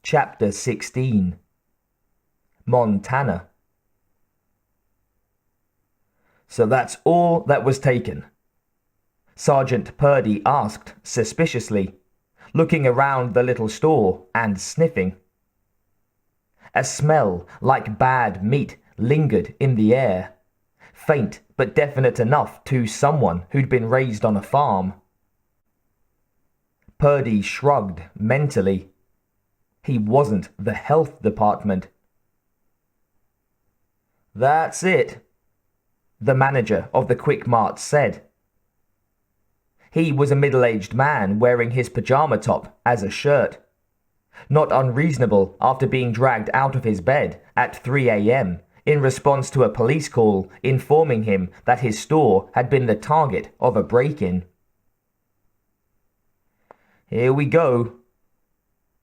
Chapter 16. Montana. So that's all that was taken? Sergeant Purdy asked suspiciously, looking around the little store and sniffing. A smell like bad meat lingered in the air, faint but definite enough to someone who'd been raised on a farm. Purdy shrugged mentally. He wasn't the health department. That's it, the manager of the Quick Mart said. He was a middle-aged man wearing his pajama top as a shirt. Not unreasonable after being dragged out of his bed at 3 a.m. in response to a police call informing him that his store had been the target of a break-in. Here we go,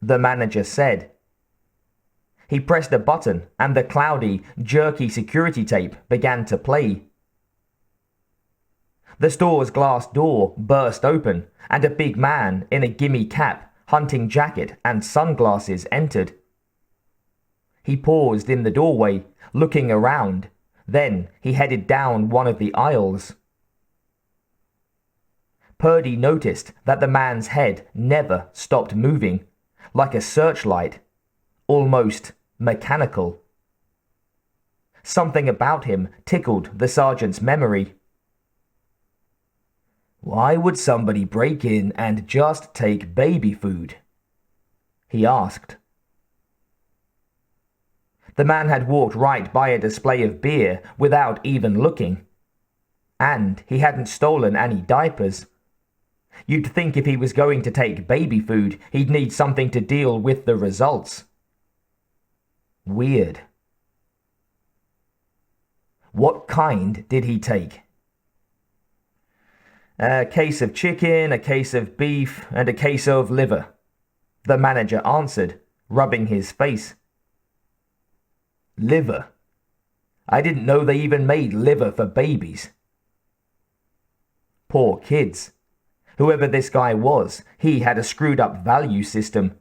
the manager said. He pressed a button and the cloudy, jerky security tape began to play. The store's glass door burst open and a big man in a gimme cap, hunting jacket and sunglasses entered. He paused in the doorway, looking around. Then he headed down one of the aisles. Purdy noticed that the man's head never stopped moving, like a searchlight, almost mechanical. Something about him tickled the sergeant's memory. Why would somebody break in and just take baby food? He asked. The man had walked right by a display of beer without even looking. And he hadn't stolen any diapers. You'd think if he was going to take baby food, he'd need something to deal with the results. Weird. What kind did he take? A case of chicken, a case of beef, and a case of liver, the manager answered, rubbing his face. Liver? I didn't know they even made liver for babies. Poor kids. Whoever this guy was, he had a screwed up value system.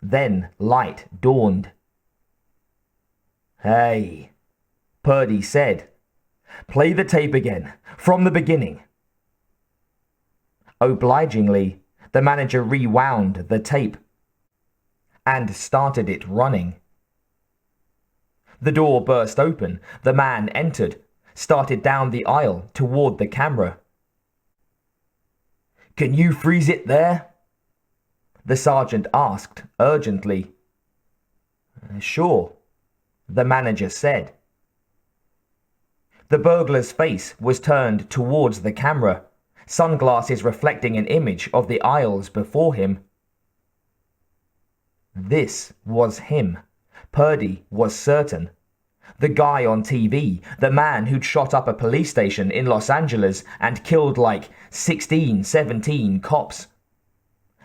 Then light dawned. Hey, Purdy said. Play the tape again, from the beginning. Obligingly, the manager rewound the tape and started it running. The door burst open, the man entered, started down the aisle toward the camera. Can you freeze it there? The sergeant asked urgently. Sure, the manager said. The burglar's face was turned towards the camera, sunglasses reflecting an image of the aisles before him. This was him. Purdy was certain. The guy on TV, the man who'd shot up a police station in Los Angeles and killed like 16, 17 cops.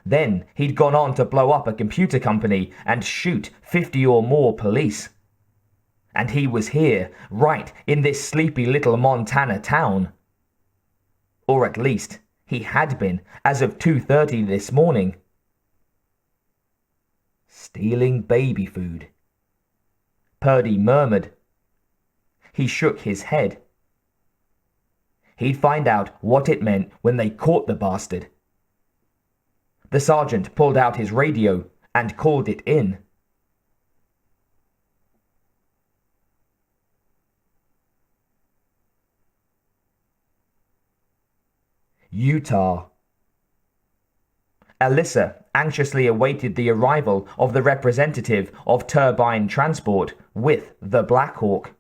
Then he'd gone on to blow up a computer company and shoot 50 or more police. And he was here, right in this sleepy little Montana town. Or at least, he had been as of 2:30 this morning. Stealing baby food, Purdy murmured. He shook his head. He'd find out what it meant when they caught the bastard. The sergeant pulled out his radio and called it in. Utah. Alyssa anxiously awaited the arrival of the representative of Turbine Transport with the Black Hawk.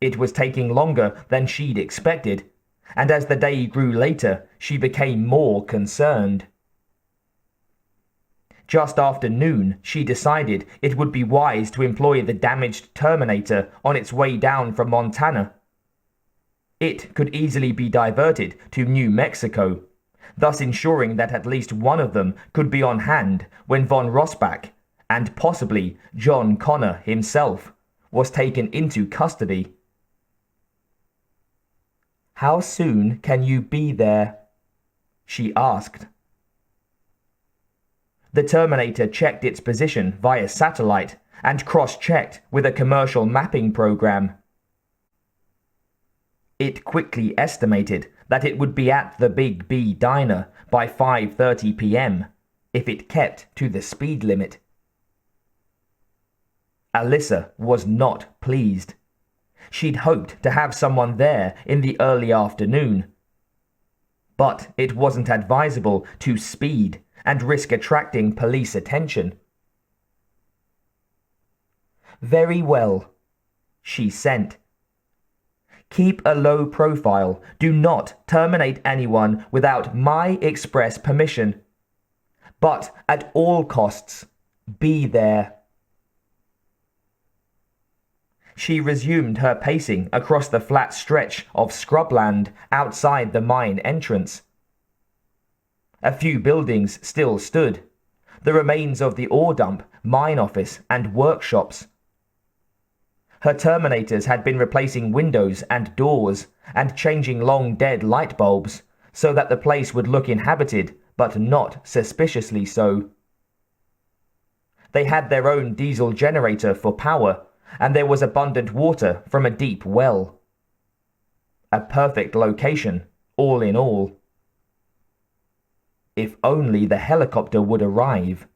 It was taking longer than she'd expected, and as the day grew later, she became more concerned. Just after noon, she decided it would be wise to employ the damaged Terminator on its way down from Montana. It could easily be diverted to New Mexico, thus ensuring that at least one of them could be on hand when von Rossbach, and possibly John Connor himself, was taken into custody. How soon can you be there? She asked. The Terminator checked its position via satellite and cross-checked with a commercial mapping program. It quickly estimated that it would be at the Big B diner by 5:30 p.m. if it kept to the speed limit. Alyssa was not pleased. She'd hoped to have someone there in the early afternoon. But it wasn't advisable to speed and risk attracting police attention. "Very well," she sent. "Keep a low profile. Do not terminate anyone without my express permission. But at all costs, be there." She resumed her pacing across the flat stretch of scrubland outside the mine entrance. A few buildings still stood, the remains of the ore dump, mine office, and workshops. Her Terminators had been replacing windows and doors and changing long-dead light bulbs so that the place would look inhabited, but not suspiciously so. They had their own diesel generator for power, and there was abundant water from a deep well. A perfect location, all in all. If only the helicopter would arrive.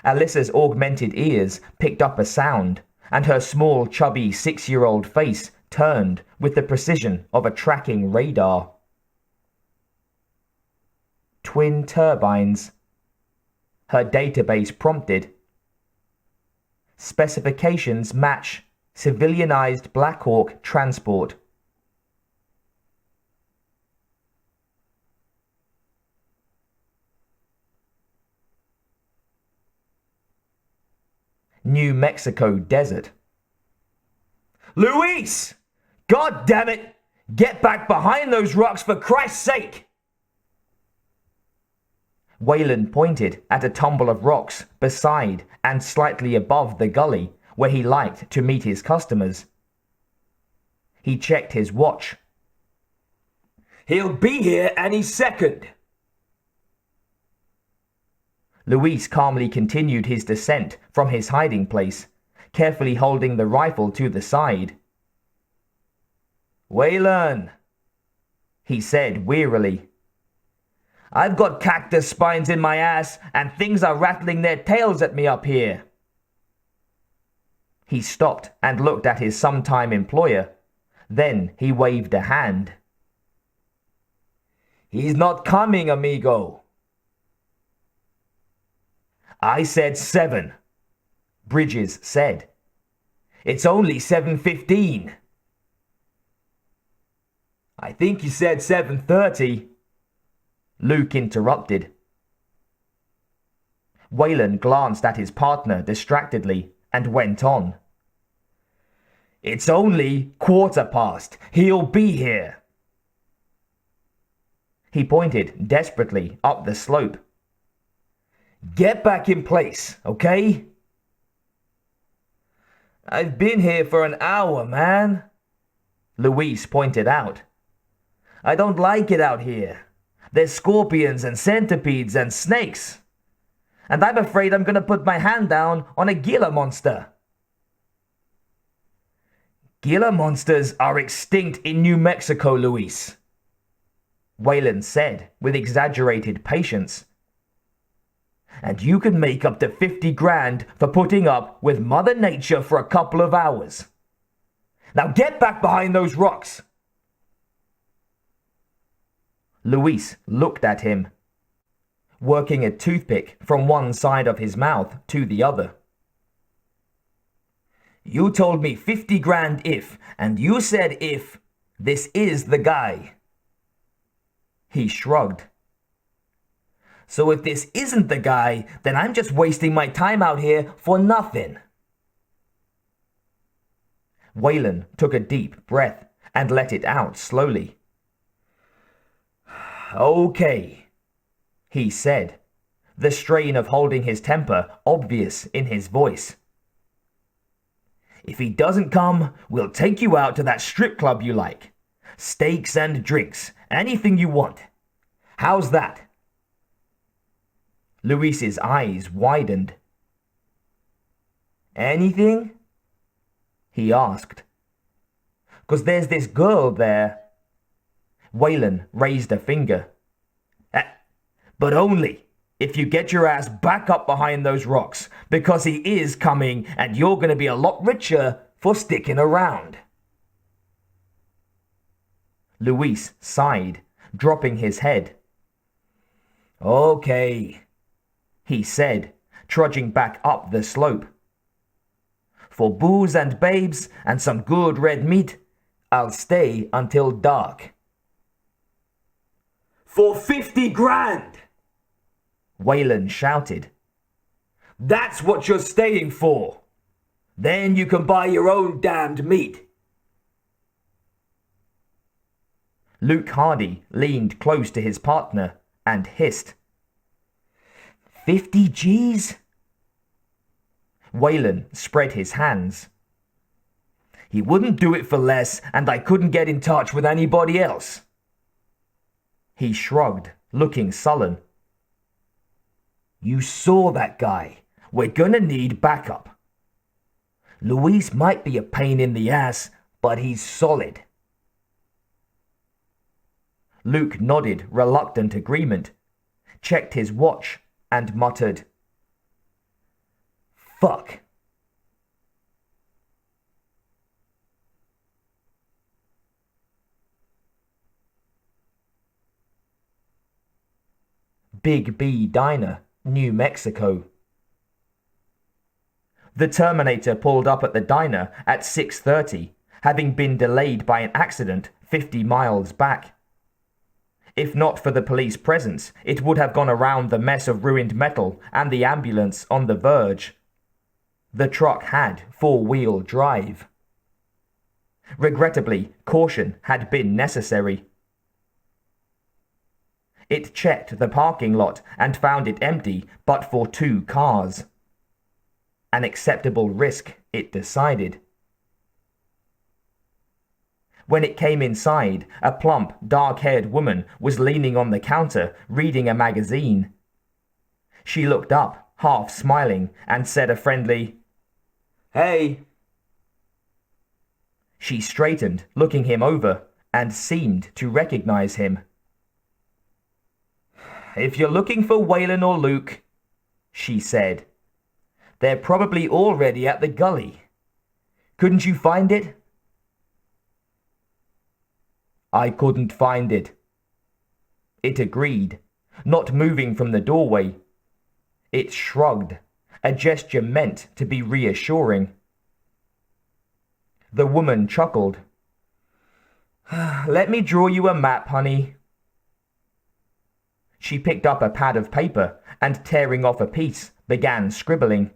Alyssa's augmented ears picked up a sound, and her small, chubby 6-year-old face turned with the precision of a tracking radar. "Twin turbines," her database prompted. "Specifications match civilianized Black Hawk transport." New Mexico desert. "Luis! God damn it! Get back behind those rocks for Christ's sake!" Wayland pointed at a tumble of rocks beside and slightly above the gully where he liked to meet his customers. He checked his watch. "He'll be here any second." Luis calmly continued his descent from his hiding place, carefully holding the rifle to the side. "Wayland," he said wearily. "I've got cactus spines in my ass and things are rattling their tails at me up here." He stopped and looked at his sometime employer. Then he waved a hand. "He's not coming, amigo." "I said 7, Bridges said. "It's only 7:15. "I think you said 7:30. Luke interrupted. Wayland glanced at his partner distractedly and went on. "It's only 1:15. He'll be here." He pointed desperately up the slope. "Get back in place, okay?" "I've been here for an hour, man," Luis pointed out. "I don't like it out here. There's scorpions and centipedes and snakes. And I'm afraid I'm gonna put my hand down on a Gila monster." "Gila monsters are extinct in New Mexico, Luis," Wayland said with exaggerated patience. "And you can make up to 50 grand for putting up with Mother Nature for a couple of hours. Now get back behind those rocks." Luis looked at him, working a toothpick from one side of his mouth to the other. "You told me 50 grand if, and you said if, this is the guy." He shrugged. "So if this isn't the guy, then I'm just wasting my time out here for nothing." Wayland took a deep breath and let it out slowly. "Okay," he said, the strain of holding his temper obvious in his voice. "If he doesn't come, we'll take you out to that strip club you like. Steaks and drinks, anything you want. How's that?" Luis's eyes widened. Anything? He asked. 'Cause there's this girl there. Wayland raised a finger. But only if you get your ass back up behind those rocks, because he is coming and you're going to be a lot richer for sticking around. Luis sighed, dropping his head. Okay, he said, trudging back up the slope. For booze and babes and some good red meat, I'll stay until dark. For 50 grand! Wayland shouted. That's what you're staying for. Then you can buy your own damned meat. Luke Hardy leaned close to his partner and hissed. 50 G's? Wayland spread his hands. He wouldn't do it for less, and I couldn't get in touch with anybody else. He shrugged, looking sullen. You saw that guy. We're gonna need backup. Luis might be a pain in the ass, but he's solid. Luke nodded reluctant agreement, checked his watch, and muttered, Fuck. Big B Diner, New Mexico. The Terminator pulled up at the diner at 6:30, having been delayed by an accident 50 miles back. If not for the police presence, it would have gone around the mess of ruined metal and the ambulance on the verge. The truck had four-wheel drive. Regrettably, caution had been necessary. It checked the parking lot and found it empty but for 2 cars. An acceptable risk, it decided. When it came inside, a plump, dark-haired woman was leaning on the counter, reading a magazine. She looked up, half smiling, and said a friendly, Hey. She straightened, looking him over, and seemed to recognize him. If you're looking for Wayland or Luke, she said, they're probably already at the gully. Couldn't you find it? I couldn't find it. It agreed, not moving from the doorway. It shrugged, a gesture meant to be reassuring. The woman chuckled. Let me draw you a map, honey. She picked up a pad of paper and, tearing off a piece, began scribbling.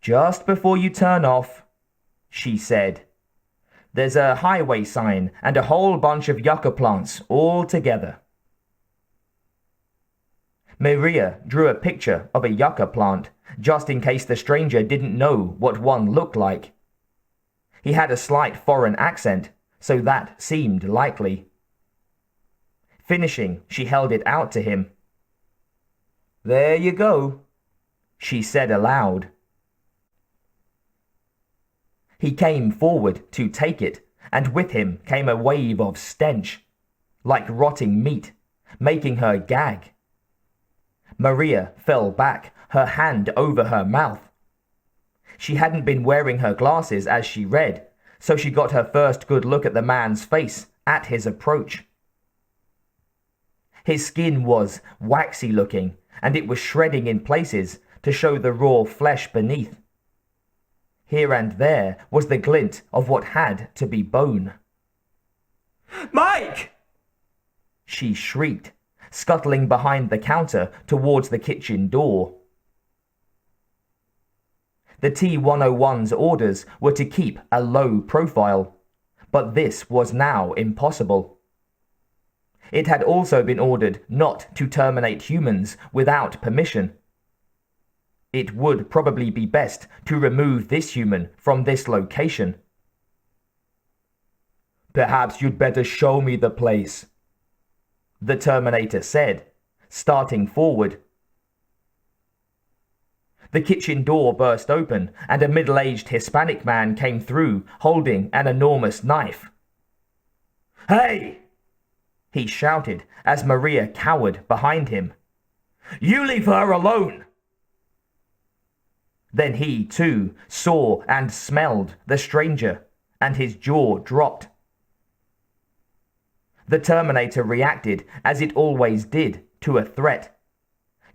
Just before you turn off, she said, there's a highway sign and a whole bunch of yucca plants all together. Maria drew a picture of a yucca plant, just in case the stranger didn't know what one looked like. He had a slight foreign accent, so that seemed likely. Finishing, she held it out to him. There you go, she said aloud. He came forward to take it, and with him came a wave of stench, like rotting meat, making her gag. Maria fell back, her hand over her mouth. She hadn't been wearing her glasses as she read, so she got her first good look at the man's face at his approach. His skin was waxy looking, and it was shredding in places to show the raw flesh beneath. Here and there was the glint of what had to be bone. Mike! She shrieked, scuttling behind the counter towards the kitchen door. The T-101's orders were to keep a low profile, but this was now impossible. It had also been ordered not to terminate humans without permission. It would probably be best to remove this human from this location. Perhaps you'd better show me the place, the Terminator said, starting forward. The kitchen door burst open, and a middle-aged Hispanic man came through, holding an enormous knife. "Hey!" he shouted as Maria cowered behind him. "You leave her alone!" Then he, too, saw and smelled the stranger, and his jaw dropped. The Terminator reacted, as it always did, to a threat.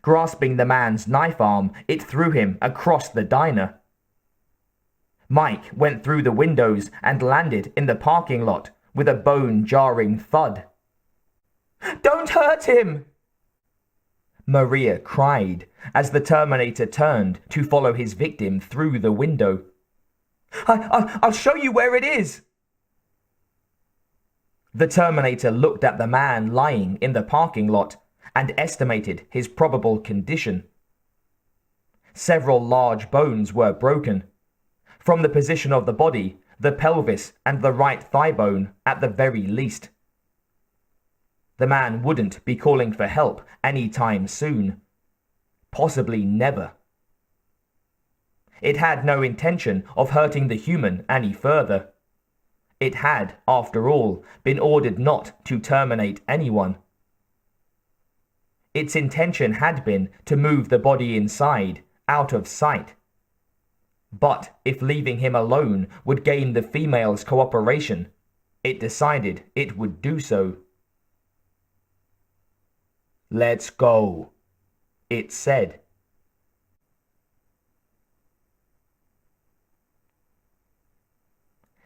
Grasping the man's knife arm, it threw him across the diner. Mike went through the windows and landed in the parking lot with a bone-jarring thud. "Don't hurt him!" Maria cried as the Terminator turned to follow his victim through the window. I'll show you where it is!" The Terminator looked at the man lying in the parking lot and estimated his probable condition. Several large bones were broken. From the position of the body, the pelvis and the right thigh bone at the very least. The man wouldn't be calling for help any time soon. Possibly never. It had no intention of hurting the human any further. It had, after all, been ordered not to terminate anyone. Its intention had been to move the body inside, out of sight. But if leaving him alone would gain the female's cooperation, it decided it would do so. "Let's go," it said.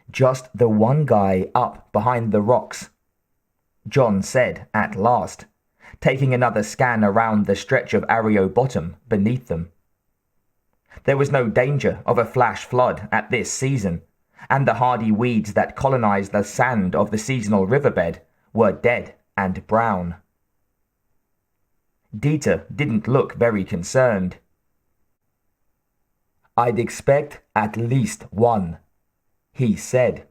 "Just the one guy up behind the rocks," John said at last, taking another scan around the stretch of Ario bottom beneath them. There was no danger of a flash flood at this season, and the hardy weeds that colonized the sand of the seasonal riverbed were dead and brown. Dieter didn't look very concerned. "I'd expect at least one," he said.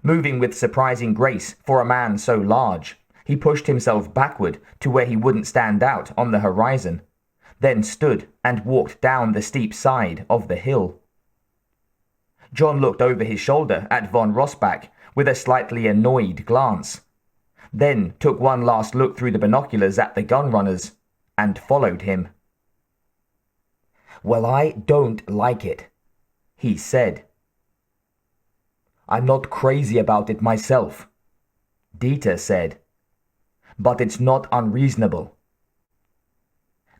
Moving with surprising grace for a man so large, he pushed himself backward to where he wouldn't stand out on the horizon, then stood and walked down the steep side of the hill. John looked over his shoulder at von Rossbach with a slightly annoyed glance, then took one last look through the binoculars at the gunrunners, and followed him. "Well, I don't like it," he said. "I'm not crazy about it myself," Dieter said, "but it's not unreasonable.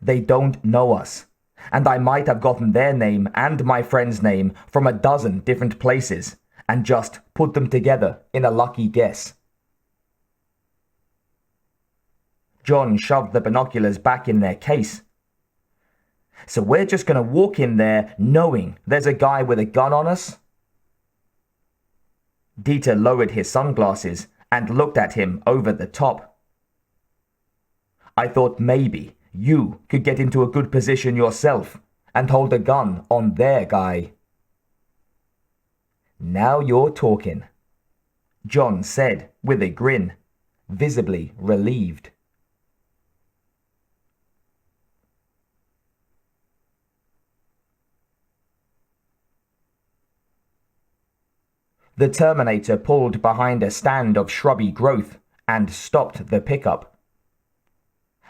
They don't know us, and I might have gotten their name and my friend's name from a dozen different places and just put them together in a lucky guess." John shoved the binoculars back in their case. "So we're just going to walk in there knowing there's a guy with a gun on us?" Dieter lowered his sunglasses and looked at him over the top. "I thought maybe you could get into a good position yourself and hold a gun on their guy." "Now you're talking," John said with a grin, visibly relieved. The Terminator pulled behind a stand of shrubby growth and stopped the pickup.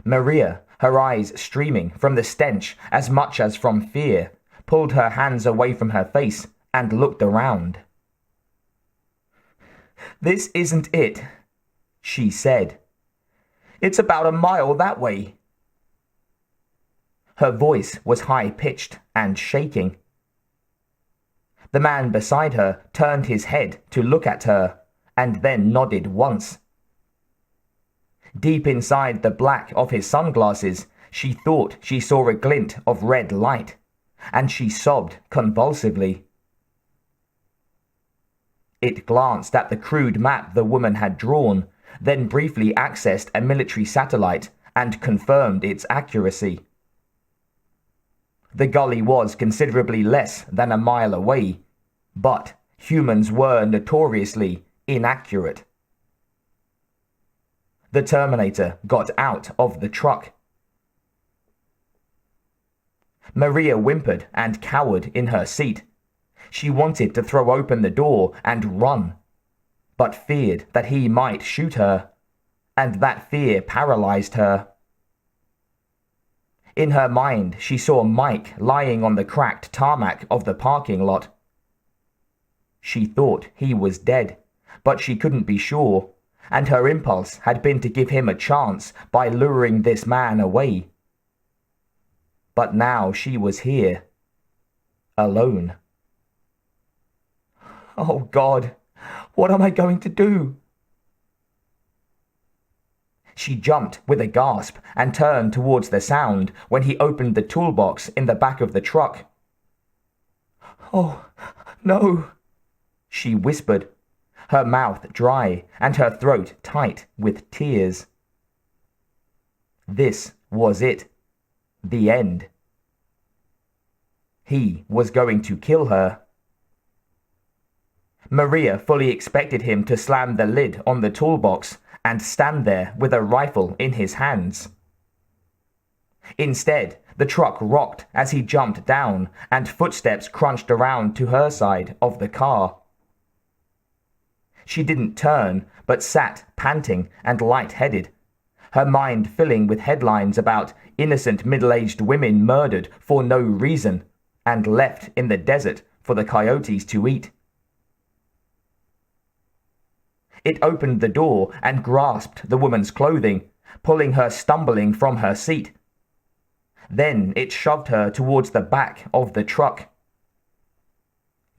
Maria, her eyes streaming from the stench as much as from fear, pulled her hands away from her face and looked around. "This isn't it," she said. "It's about a mile that way." Her voice was high-pitched and shaking. The man beside her turned his head to look at her, and then nodded once. Deep inside the black of his sunglasses, she thought she saw a glint of red light, and she sobbed convulsively. It glanced at the crude map the woman had drawn, then briefly accessed a military satellite and confirmed its accuracy. The gully was considerably less than a mile away, but humans were notoriously inaccurate. The Terminator got out of the truck. Maria whimpered and cowered in her seat. She wanted to throw open the door and run, but feared that he might shoot her, and that fear paralyzed her. In her mind, she saw Mike lying on the cracked tarmac of the parking lot. She thought he was dead, but she couldn't be sure, and her impulse had been to give him a chance by luring this man away. But now she was here, alone. Oh God, what am I going to do? She jumped with a gasp and turned towards the sound when he opened the toolbox in the back of the truck. Oh, no, she whispered, her mouth dry and her throat tight with tears. This was it, the end. He was going to kill her. Maria fully expected him to slam the lid on the toolbox and stand there with a rifle in his hands. Instead, the truck rocked as he jumped down, and footsteps crunched around to her side of the car. She didn't turn, but sat panting and light-headed, her mind filling with headlines about innocent middle-aged women murdered for no reason and left in the desert for the coyotes to eat. It opened the door and grasped the woman's clothing, pulling her stumbling from her seat. Then it shoved her towards the back of the truck.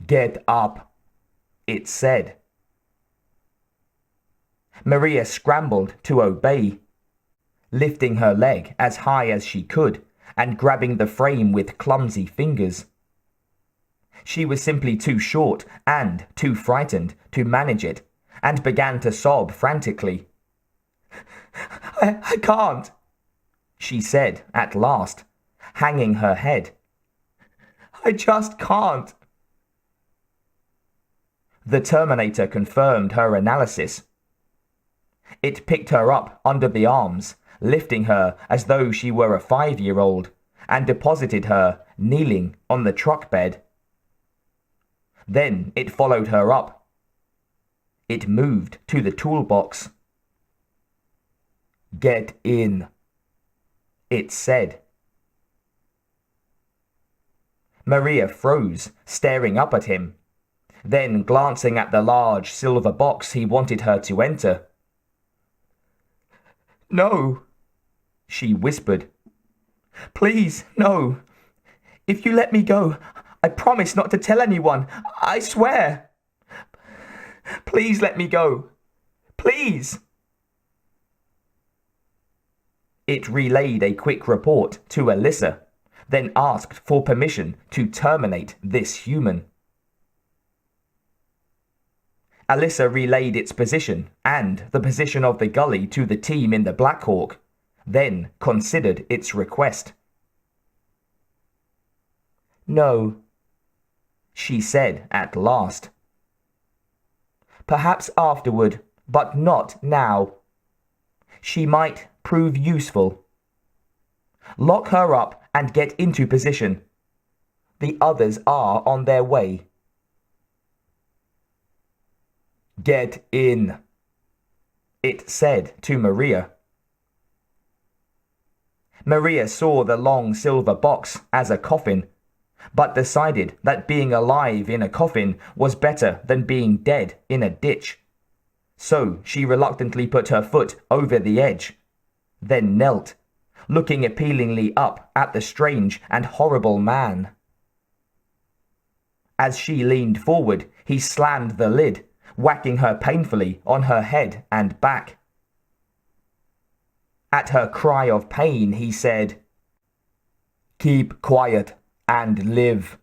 "Get up," it said. Maria scrambled to obey, lifting her leg as high as she could and grabbing the frame with clumsy fingers. She was simply too short and too frightened to manage it, and began to sob frantically. I can't," she said at last, hanging her head. "I just can't." The Terminator confirmed her analysis. It picked her up under the arms, lifting her as though she were a 5-year-old, and deposited her, kneeling, on the truck bed. Then it followed her up. It moved to the toolbox. "Get in," it said. Maria froze, staring up at him, then glancing at the large silver box he wanted her to enter. "No," she whispered. "Please, no. If you let me go, I promise not to tell anyone. I swear. Please let me go. Please." It relayed a quick report to Alyssa, then asked for permission to terminate this human. Alyssa relayed its position and the position of the gully to the team in the Black Hawk, then considered its request. "No," she said at last. "Perhaps afterward, but not now. She might prove useful. Lock her up and get into position. The others are on their way." "Get in," it said to Maria. Maria saw the long silver box as a coffin, but decided that being alive in a coffin was better than being dead in a ditch. So she reluctantly put her foot over the edge, then knelt, looking appealingly up at the strange and horrible man. As she leaned forward, he slammed the lid, whacking her painfully on her head and back. At her cry of pain, he said, "Keep quiet and live."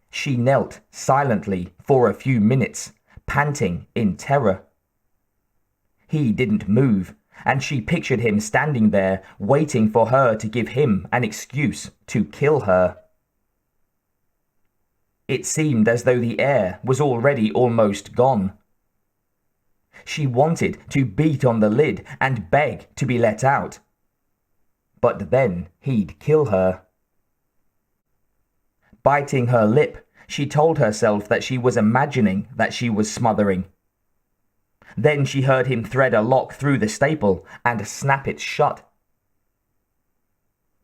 She knelt silently for a few minutes, panting in terror. He didn't move, and she pictured him standing there, waiting for her to give him an excuse to kill her. It seemed as though the air was already almost gone. She wanted to beat on the lid and beg to be let out. But then he'd kill her. Biting her lip, she told herself that she was imagining that she was smothering. Then she heard him thread a lock through the staple and snap it shut.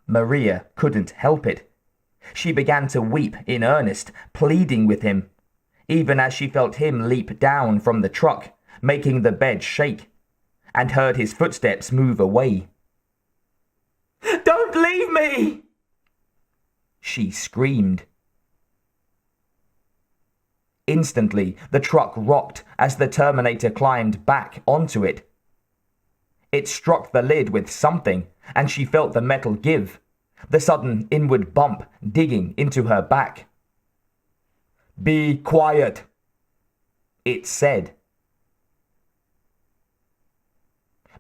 Maria couldn't help it. She began to weep in earnest, pleading with him, even as she felt him leap down from the truck, making the bed shake, and heard his footsteps move away. "Don't leave me!" she screamed. Instantly, the truck rocked as the Terminator climbed back onto it. It struck the lid with something, and she felt the metal give, the sudden inward bump digging into her back. "Be quiet," it said.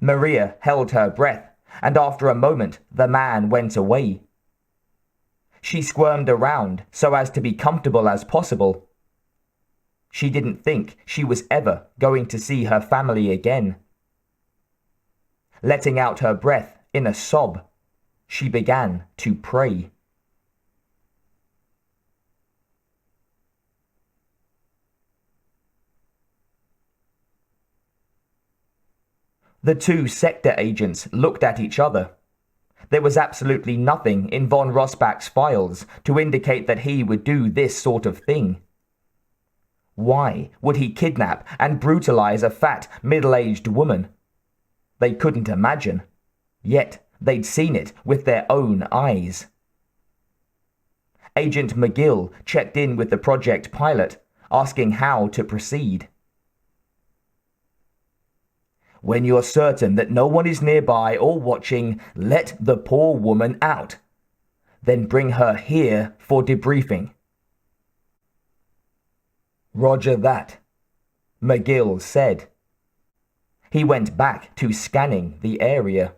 Maria held her breath, and after a moment, the man went away. She squirmed around so as to be comfortable as possible. She didn't think she was ever going to see her family again. Letting out her breath in a sob, she began to pray. The two sector agents looked at each other. There was absolutely nothing in von Rossbach's files to indicate that he would do this sort of thing. Why would he kidnap and brutalize a fat, middle-aged woman? They couldn't imagine. Yet they'd seen it with their own eyes. Agent McGill checked in with the project pilot, asking how to proceed. "When you're certain that no one is nearby or watching, let the poor woman out. Then bring her here for debriefing." "Roger that," McGill said. He went back to scanning the area.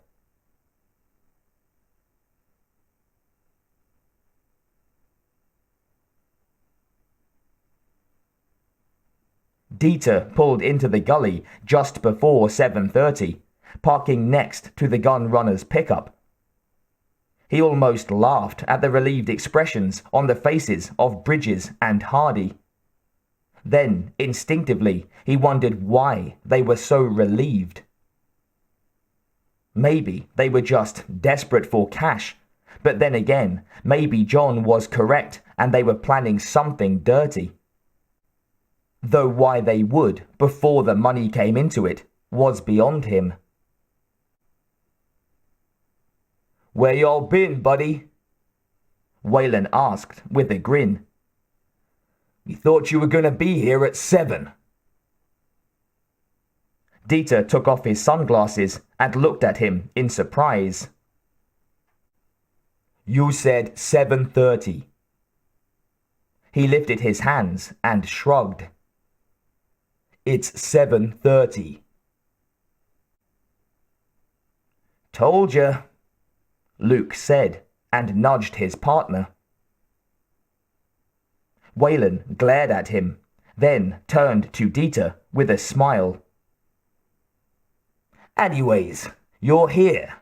Dieter pulled into the gully just before 7:30, parking next to the gun runner's pickup. He almost laughed at the relieved expressions on the faces of Bridges and Hardy. Then, instinctively, he wondered why they were so relieved. Maybe they were just desperate for cash, but then again, maybe John was correct and they were planning something dirty. Though why they would, before the money came into it, was beyond him. "Where y'all been, buddy?" Wayland asked with a grin. "We thought you were gonna be here at 7. Dieter took off his sunglasses and looked at him in surprise. "You said 7:30. He lifted his hands and shrugged. "It's 7:30. "Told ya," Luke said, and nudged his partner. Wayland glared at him, then turned to Dieter with a smile. "Anyways, you're here.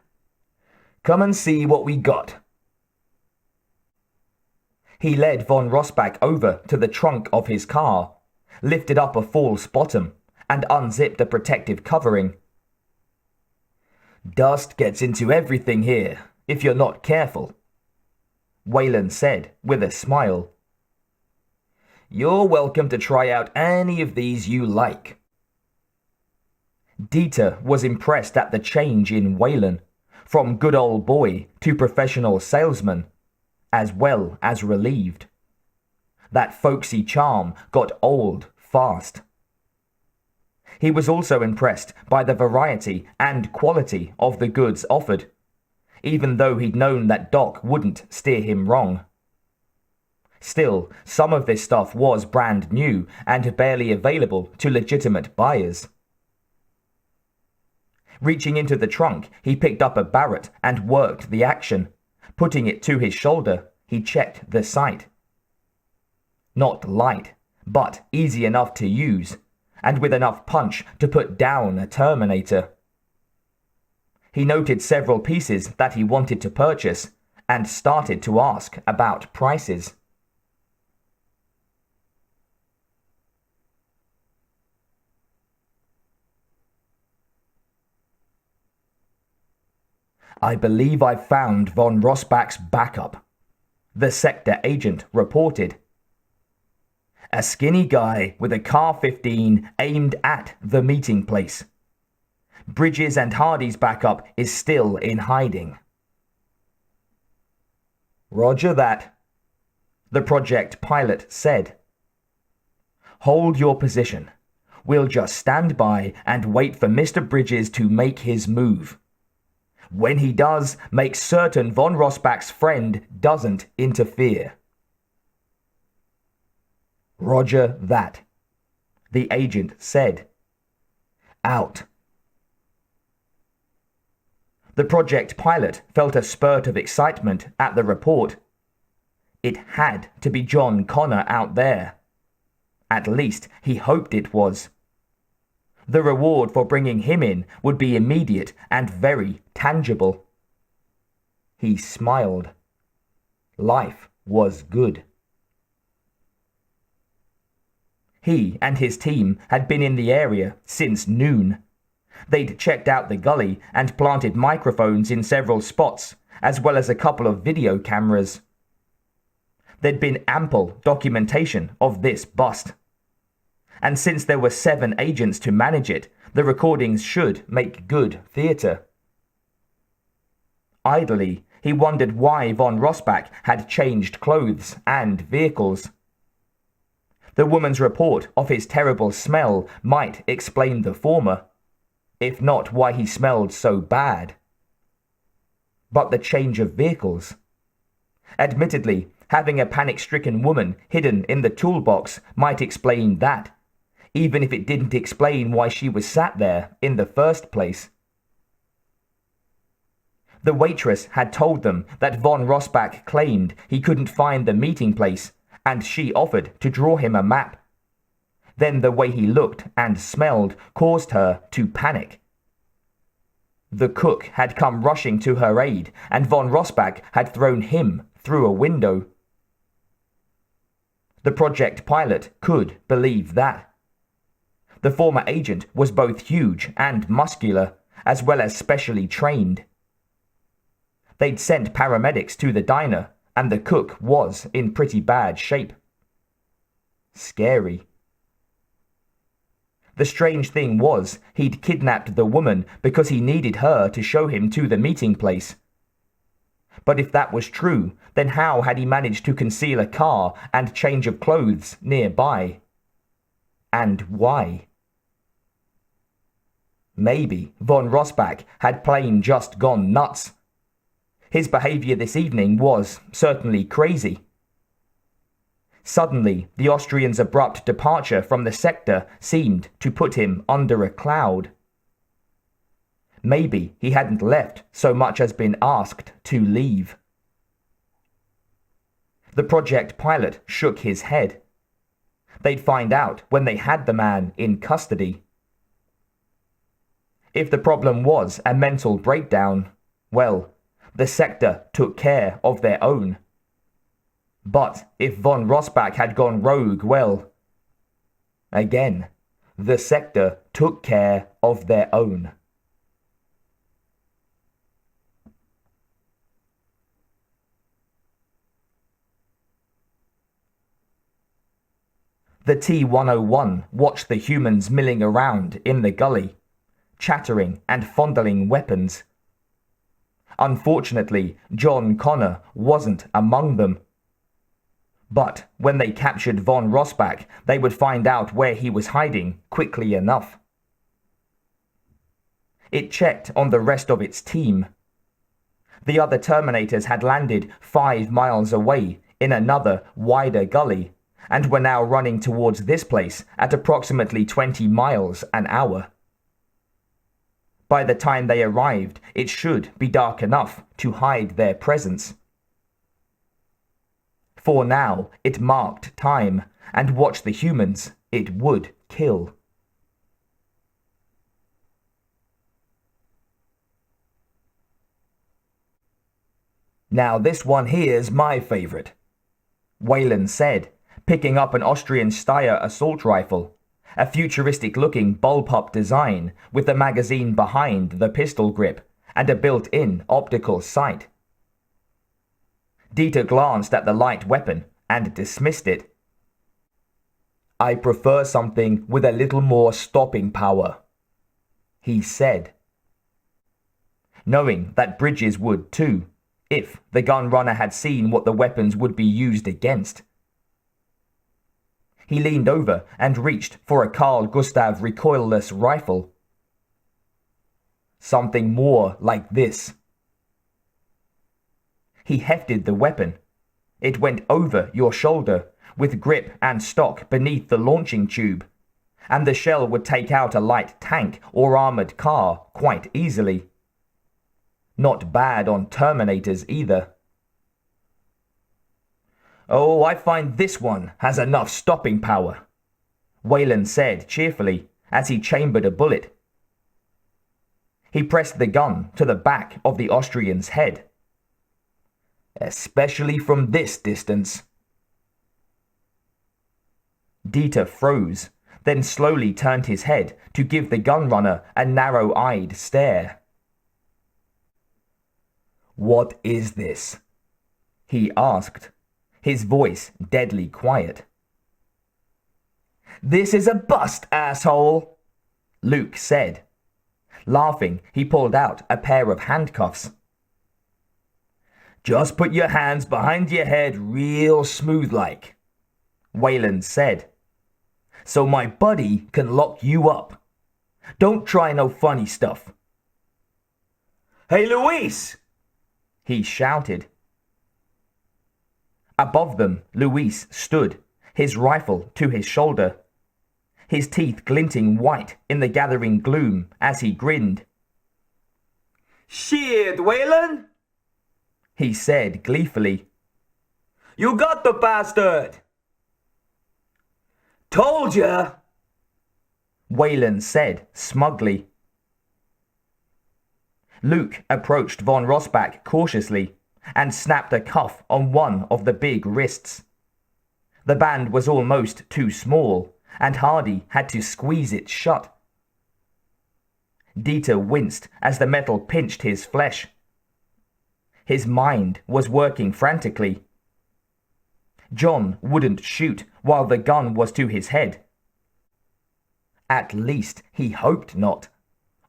Come and see what we got." He led von Rossbach over to the trunk of his car, lifted up a false bottom, and unzipped a protective covering. "Dust gets into everything here, if you're not careful," Wayland said with a smile. "You're welcome to try out any of these you like." Dieter was impressed at the change in Wayland, from good old boy to professional salesman, as well as relieved. That folksy charm got old fast. He was also impressed by the variety and quality of the goods offered, even though he'd known that Doc wouldn't steer him wrong. Still, some of this stuff was brand new and barely available to legitimate buyers. Reaching into the trunk, he picked up a Barrett and worked the action. Putting it to his shoulder, he checked the sight. Not light, but easy enough to use, and with enough punch to put down a Terminator. He noted several pieces that he wanted to purchase and started to ask about prices. "I believe I've found von Rossbach's backup," the sector agent reported. "A skinny guy with a Car-15 aimed at the meeting place. Bridges and Hardy's backup is still in hiding." "Roger that," the project pilot said. "Hold your position. We'll just stand by and wait for Mr. Bridges to make his move. When he does, make certain von Rossbach's friend doesn't interfere." "Roger that," the agent said. "Out." The project pilot felt a spurt of excitement at the report. It had to be John Connor out there. At least he hoped it was. The reward for bringing him in would be immediate and very tangible. He smiled. Life was good. He and his team had been in the area since noon. They'd checked out the gully and planted microphones in several spots, as well as a couple of video cameras. There'd been ample documentation of this bust. And since there were 7 agents to manage it, the recordings should make good theatre. Idly, he wondered why von Rossbach had changed clothes and vehicles. The woman's report of his terrible smell might explain the former, if not why he smelled so bad. But the change of vehicles? Admittedly, having a panic-stricken woman hidden in the toolbox might explain that, even if it didn't explain why she was sat there in the first place. The waitress had told them that von Rossbach claimed he couldn't find the meeting place, and she offered to draw him a map. Then the way he looked and smelled caused her to panic. The cook had come rushing to her aid, and von Rossbach had thrown him through a window. The project pilot could believe that. The former agent was both huge and muscular, as well as specially trained. They'd sent paramedics to the diner, and the cook was in pretty bad shape. Scary. The strange thing was, he'd kidnapped the woman because he needed her to show him to the meeting place. But if that was true, then how had he managed to conceal a car and change of clothes nearby? And why? Maybe von Rossbach had plain just gone nuts. His behavior this evening was certainly crazy. Suddenly, the Austrian's abrupt departure from the sector seemed to put him under a cloud. Maybe he hadn't left so much as been asked to leave. The project pilot shook his head. They'd find out when they had the man in custody. If the problem was a mental breakdown, well, the sector took care of their own. But if von Rossbach had gone rogue, well, again, the sector took care of their own. The T-101 watched the humans milling around in the gully, chattering and fondling weapons. Unfortunately, John Connor wasn't among them. But when they captured von Rossbach, they would find out where he was hiding quickly enough. It checked on the rest of its team. The other Terminators had landed 5 miles away in another, wider gully, and were now running towards this place at approximately 20 miles an hour. By the time they arrived, it should be dark enough to hide their presence. For now, it marked time, and watch the humans it would kill. Now this one here's my favorite, Wayland said, picking up an Austrian Steyr assault rifle, a futuristic-looking bullpup design with the magazine behind the pistol grip and a built-in optical sight. Dieter glanced at the light weapon and dismissed it. I prefer something with a little more stopping power, he said, knowing that Bridges would too, if the gun runner had seen what the weapons would be used against. He leaned over and reached for a Carl Gustav recoilless rifle. Something more like this. He hefted the weapon. It went over your shoulder, with grip and stock beneath the launching tube, and the shell would take out a light tank or armored car quite easily. Not bad on Terminators either. Oh, I find this one has enough stopping power, Wayland said cheerfully as he chambered a bullet. He pressed the gun to the back of the Austrian's head. Especially from this distance. Dieter froze, then slowly turned his head to give the gunrunner a narrow-eyed stare. What is this? He asked, his voice deadly quiet. This is a bust, asshole, Luke said. Laughing, he pulled out a pair of handcuffs. Just put your hands behind your head real smooth-like, Wayland said, so my buddy can lock you up. Don't try no funny stuff. Hey, Luis! He shouted. Above them, Luis stood, his rifle to his shoulder, his teeth glinting white in the gathering gloom as he grinned. Shit, Wayland! He said gleefully. You got the bastard! Told ya! Wayland said smugly. Luke approached von Rossbach cautiously and snapped a cuff on one of the big wrists. The band was almost too small, and Hardy had to squeeze it shut. Dieter winced as the metal pinched his flesh. His mind was working frantically. John wouldn't shoot while the gun was to his head. At least he hoped not,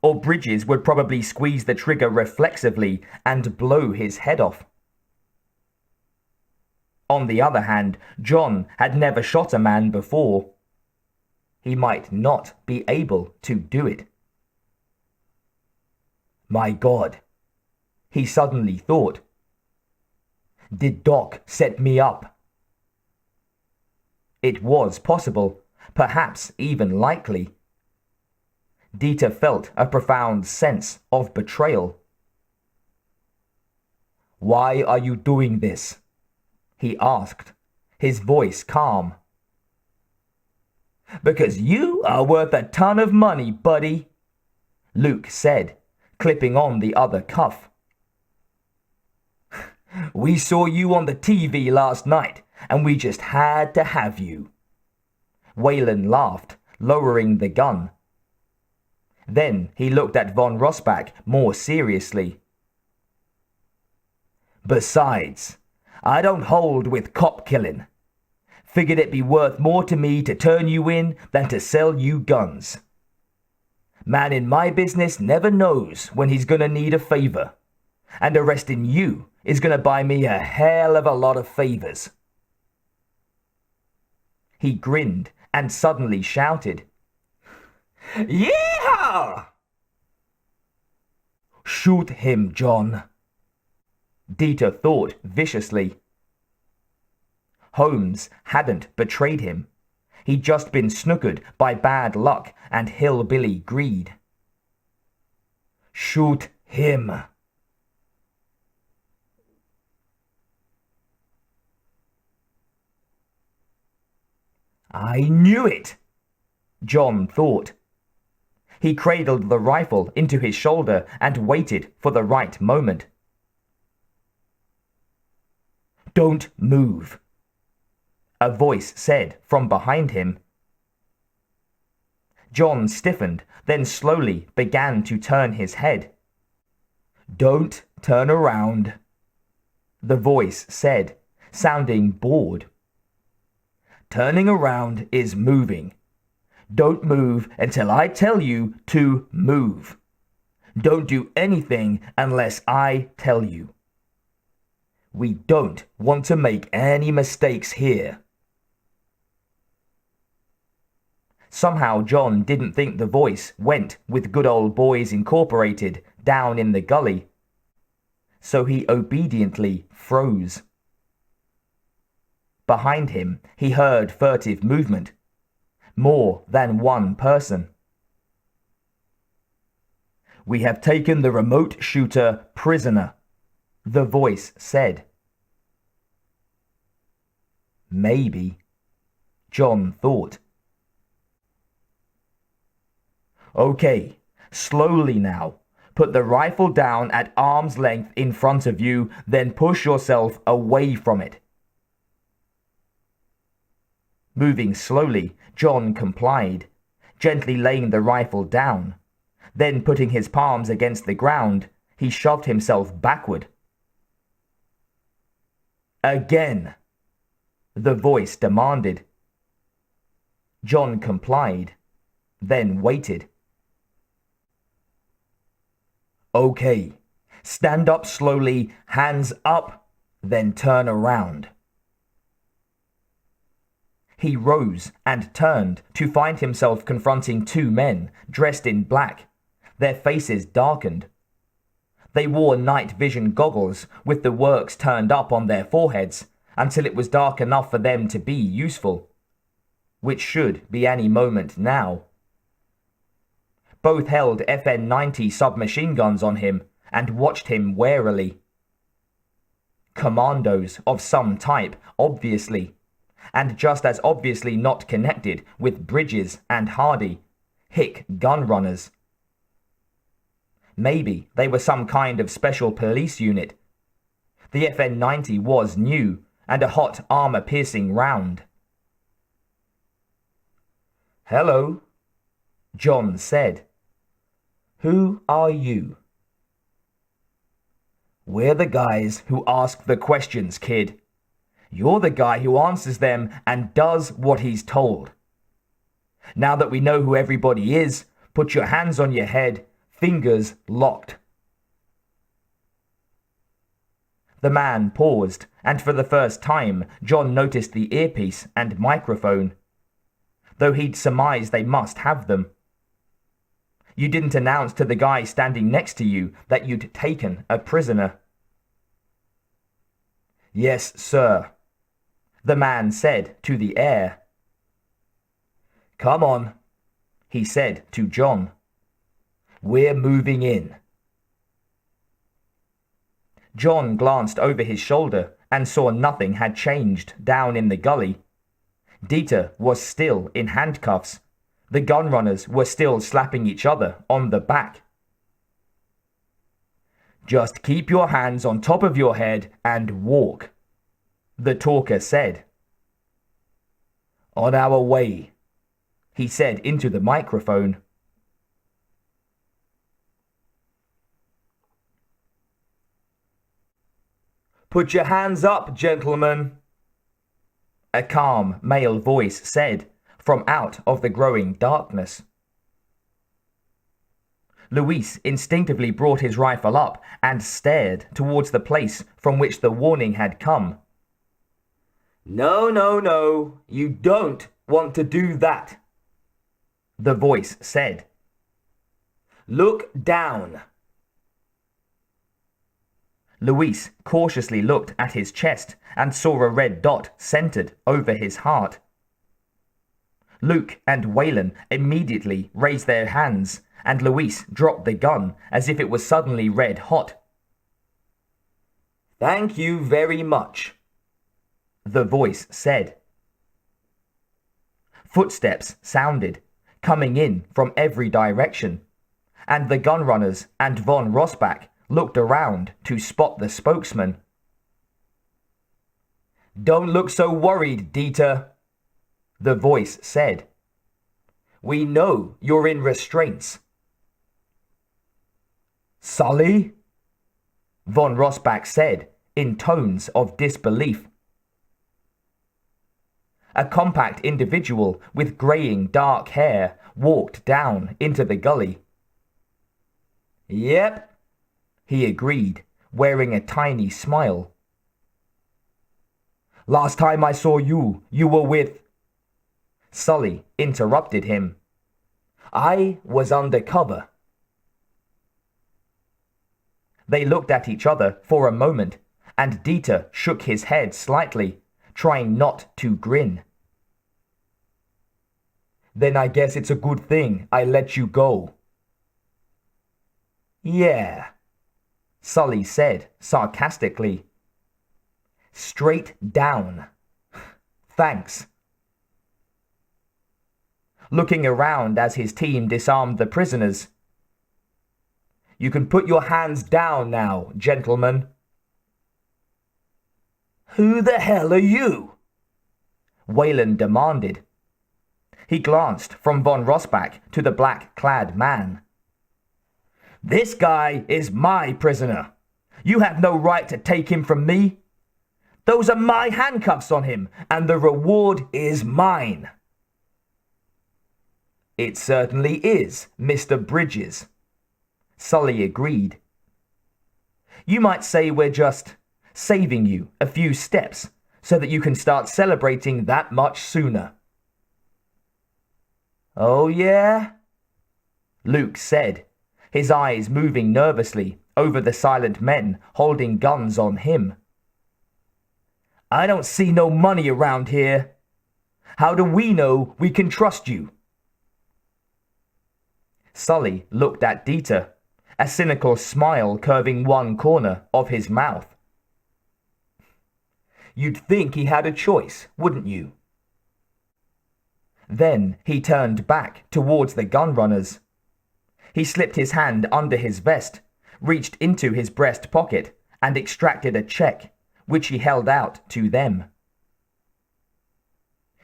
or Bridges would probably squeeze the trigger reflexively and blow his head off. On the other hand, John had never shot a man before. He might not be able to do it. My God, he suddenly thought. Did Doc set me up? It was possible, perhaps even likely. Dieter felt a profound sense of betrayal. Why are you doing this? He asked, his voice calm. Because you are worth a ton of money, buddy, Luke said, clipping on the other cuff. We saw you on the TV last night, and we just had to have you. Wayland laughed, lowering the gun. Then he looked at von Rossbach more seriously. Besides, I don't hold with cop killing. Figured it'd be worth more to me to turn you in than to sell you guns. Man in my business never knows when he's gonna need a favor, and arresting you is gonna buy me a hell of a lot of favors. He grinned and suddenly shouted, Yeehaw! Shoot him, John, Dieter thought viciously. Holmes hadn't betrayed him. He'd just been snookered by bad luck and hillbilly greed. Shoot him. I knew it, John thought. He cradled the rifle into his shoulder and waited for the right moment. Don't move, a voice said from behind him. John stiffened, then slowly began to turn his head. Don't turn around, the voice said, sounding bored. Turning around is moving. Don't move until I tell you to move. Don't do anything unless I tell you. We don't want to make any mistakes here. Somehow John didn't think the voice went with Good Old Boys Incorporated down in the gully, so he obediently froze. Behind him he heard furtive movement. More than one person. We have taken the remote shooter prisoner, the voice said. Maybe, John thought. Okay, slowly now. Put the rifle down at arm's length in front of you, then push yourself away from it. Moving slowly, John complied, gently laying the rifle down. Then putting his palms against the ground, he shoved himself backward. Again, the voice demanded. John complied, then waited. Okay, stand up slowly, hands up, then turn around. He rose and turned to find himself confronting two men dressed in black, their faces darkened. They wore night vision goggles with the works turned up on their foreheads until it was dark enough for them to be useful, which should be any moment now. Both held FN-90 submachine guns on him and watched him warily. Commandos of some type, obviously, and just as obviously not connected with Bridges and Hardy, hick gun runners. Maybe they were some kind of special police unit. The FN-90 was new and a hot armor-piercing round. Hello, John said. Who are you? We're the guys who ask the questions, kid. You're the guy who answers them and does what he's told. Now that we know who everybody is, put your hands on your head, fingers locked. The man paused, and for the first time, John noticed the earpiece and microphone, though he'd surmised they must have them. You didn't announce to the guy standing next to you that you'd taken a prisoner. Yes, sir, the man said to the air. Come on, he said to John. We're moving in. John glanced over his shoulder and saw nothing had changed down in the gully. Dieter was still in handcuffs. The gun runners were still slapping each other on the back. Just keep your hands on top of your head and walk, the talker said. On our way, he said into the microphone. Put your hands up, gentlemen, a calm male voice said from out of the growing darkness. Luis instinctively brought his rifle up and stared towards the place from which the warning had come. No, no, no, you don't want to do that, the voice said. Look down. Luis cautiously looked at his chest and saw a red dot centered over his heart. Luke and Waylon immediately raised their hands, and Luis dropped the gun as if it was suddenly red hot. Thank you very much, the voice said. Footsteps sounded, coming in from every direction, and the gun runners and von Rossbach looked around to spot the spokesman. Don't look so worried, Dieter, the voice said. We know you're in restraints. Sully? Von Rossbach said in tones of disbelief. A compact individual with greying dark hair walked down into the gully. Yep, he agreed, wearing a tiny smile. Last time I saw you, you were with... Sully interrupted him. I was undercover. They looked at each other for a moment, and Dieter shook his head slightly, trying not to grin. Then I guess it's a good thing I let you go. Yeah, Sully said sarcastically. Straight down. Thanks. Looking around as his team disarmed the prisoners. You can put your hands down now, gentlemen. Who the hell are you? Wayland demanded. He glanced from von Rossbach to the black-clad man. This guy is my prisoner. You have no right to take him from me. Those are my handcuffs on him, and the reward is mine. It certainly is, Mr. Bridges, Sully agreed. You might say we're just saving you a few steps so that you can start celebrating that much sooner. Oh yeah? Luke said, his eyes moving nervously over the silent men holding guns on him. I don't see no money around here. How do we know we can trust you? Sully looked at Dieter, a cynical smile curving one corner of his mouth. You'd think he had a choice, wouldn't you? Then he turned back towards the gun runners. He slipped his hand under his vest, reached into his breast pocket, and extracted a check, which he held out to them.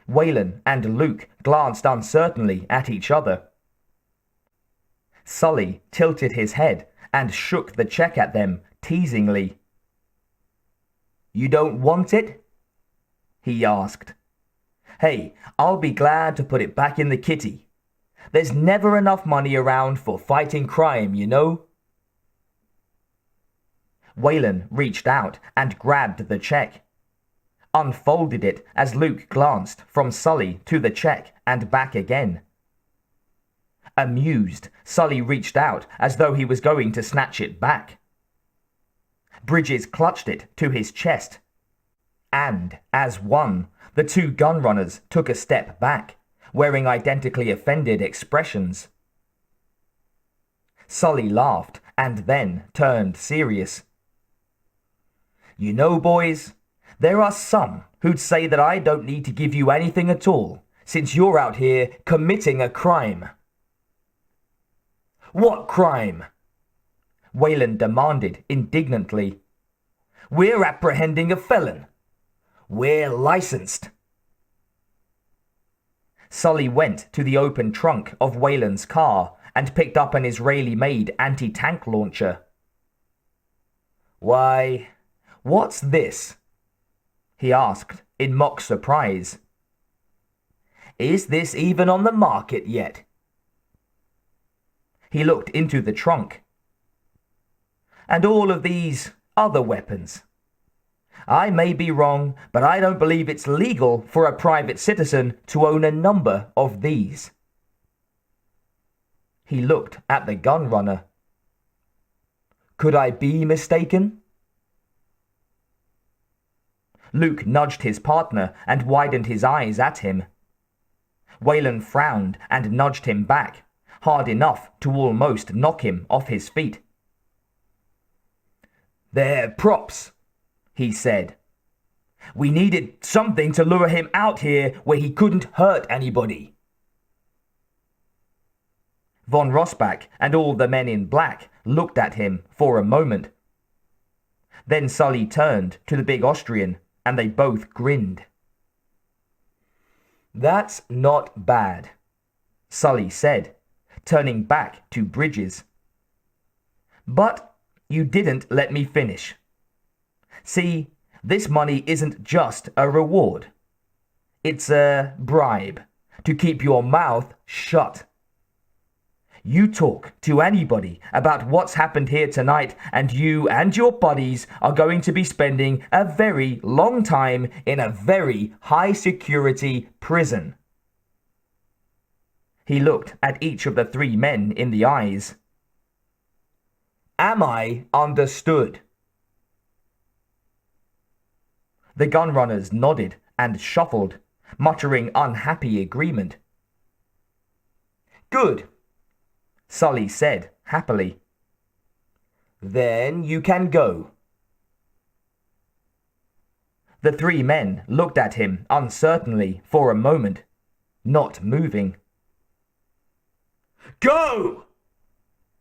Wayland and Luke glanced uncertainly at each other. Sully tilted his head and shook the check at them teasingly. You don't want it? He asked. Hey, I'll be glad to put it back in the kitty. There's never enough money around for fighting crime, you know? Wayland reached out and grabbed the check, unfolded it as Luke glanced from Sully to the check and back again. Amused, Sully reached out as though he was going to snatch it back. Bridges clutched it to his chest, and, as one, the two gun runners took a step back, wearing identically offended expressions. Sully laughed and then turned serious. You know, boys, there are some who'd say that I don't need to give you anything at all, since you're out here committing a crime. What crime? Wayland demanded indignantly. We're apprehending a felon. We're licensed. Sully went to the open trunk of Wayland's car and picked up an Israeli-made anti-tank launcher. Why, what's this? He asked in mock surprise. Is this even on the market yet? He looked into the trunk. And all of these other weapons. I may be wrong, but I don't believe it's legal for a private citizen to own a number of these. He looked at the gun runner. Could I be mistaken? Luke nudged his partner and widened his eyes at him. Wayland frowned and nudged him back, hard enough to almost knock him off his feet. They're props, he said. We needed something to lure him out here where he couldn't hurt anybody. Von Rossbach and all the men in black looked at him for a moment. Then Sully turned to the big Austrian and they both grinned. "That's not bad," Sully said, turning back to Bridges. "But you didn't let me finish. See, this money isn't just a reward. It's a bribe to keep your mouth shut. You talk to anybody about what's happened here tonight, and you and your buddies are going to be spending a very long time in a very high-security prison." He looked at each of the three men in the eyes. "Am I understood?" The gunrunners nodded and shuffled, muttering unhappy agreement. "Good," Sully said happily. "Then you can go." The three men looked at him uncertainly for a moment, not moving. "Go!"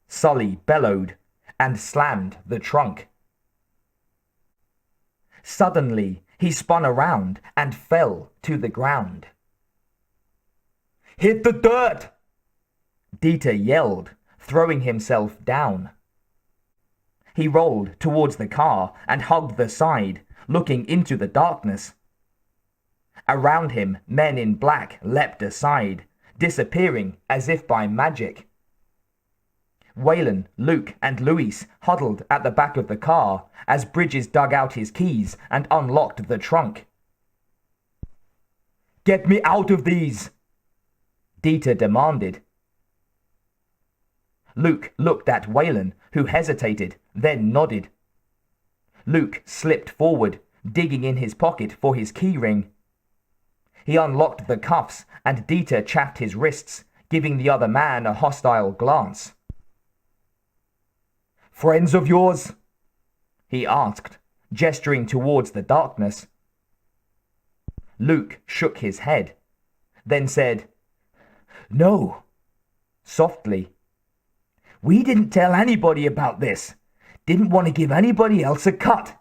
Sully bellowed and slammed the trunk. Suddenly, he spun around and fell to the ground. "Hit the dirt!" Dieter yelled, throwing himself down. He rolled towards the car and hugged the side, looking into the darkness. Around him, men in black leapt aside, disappearing as if by magic. Waylon, Luke, and Luis huddled at the back of the car as Bridges dug out his keys and unlocked the trunk. "Get me out of these!" Dieter demanded. Luke looked at Waylon, who hesitated, then nodded. Luke slipped forward, digging in his pocket for his keyring. He unlocked the cuffs, and Dieter chaffed his wrists, giving the other man a hostile glance. "Friends of yours?" he asked, gesturing towards the darkness. Luke shook his head, then said, "No," softly. "We didn't tell anybody about this. Didn't want to give anybody else a cut."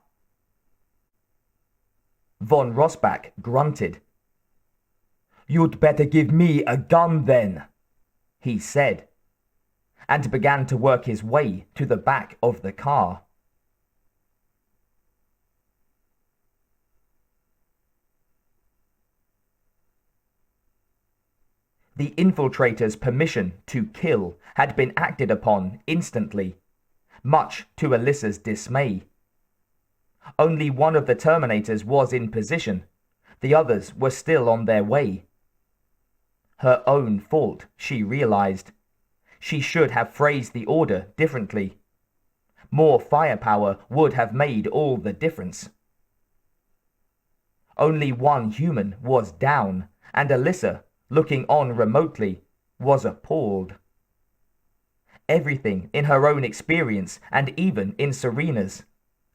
Von Rossbach grunted. "You'd better give me a gun then," he said, and began to work his way to the back of the car. The Infiltrators' permission to kill had been acted upon instantly, much to Alyssa's dismay. Only one of the Terminators was in position. The others were still on their way. Her own fault, she realized. She should have phrased the order differently. More firepower would have made all the difference. Only one human was down, and Alyssa, looking on remotely, was appalled. Everything in her own experience, and even in Serena's,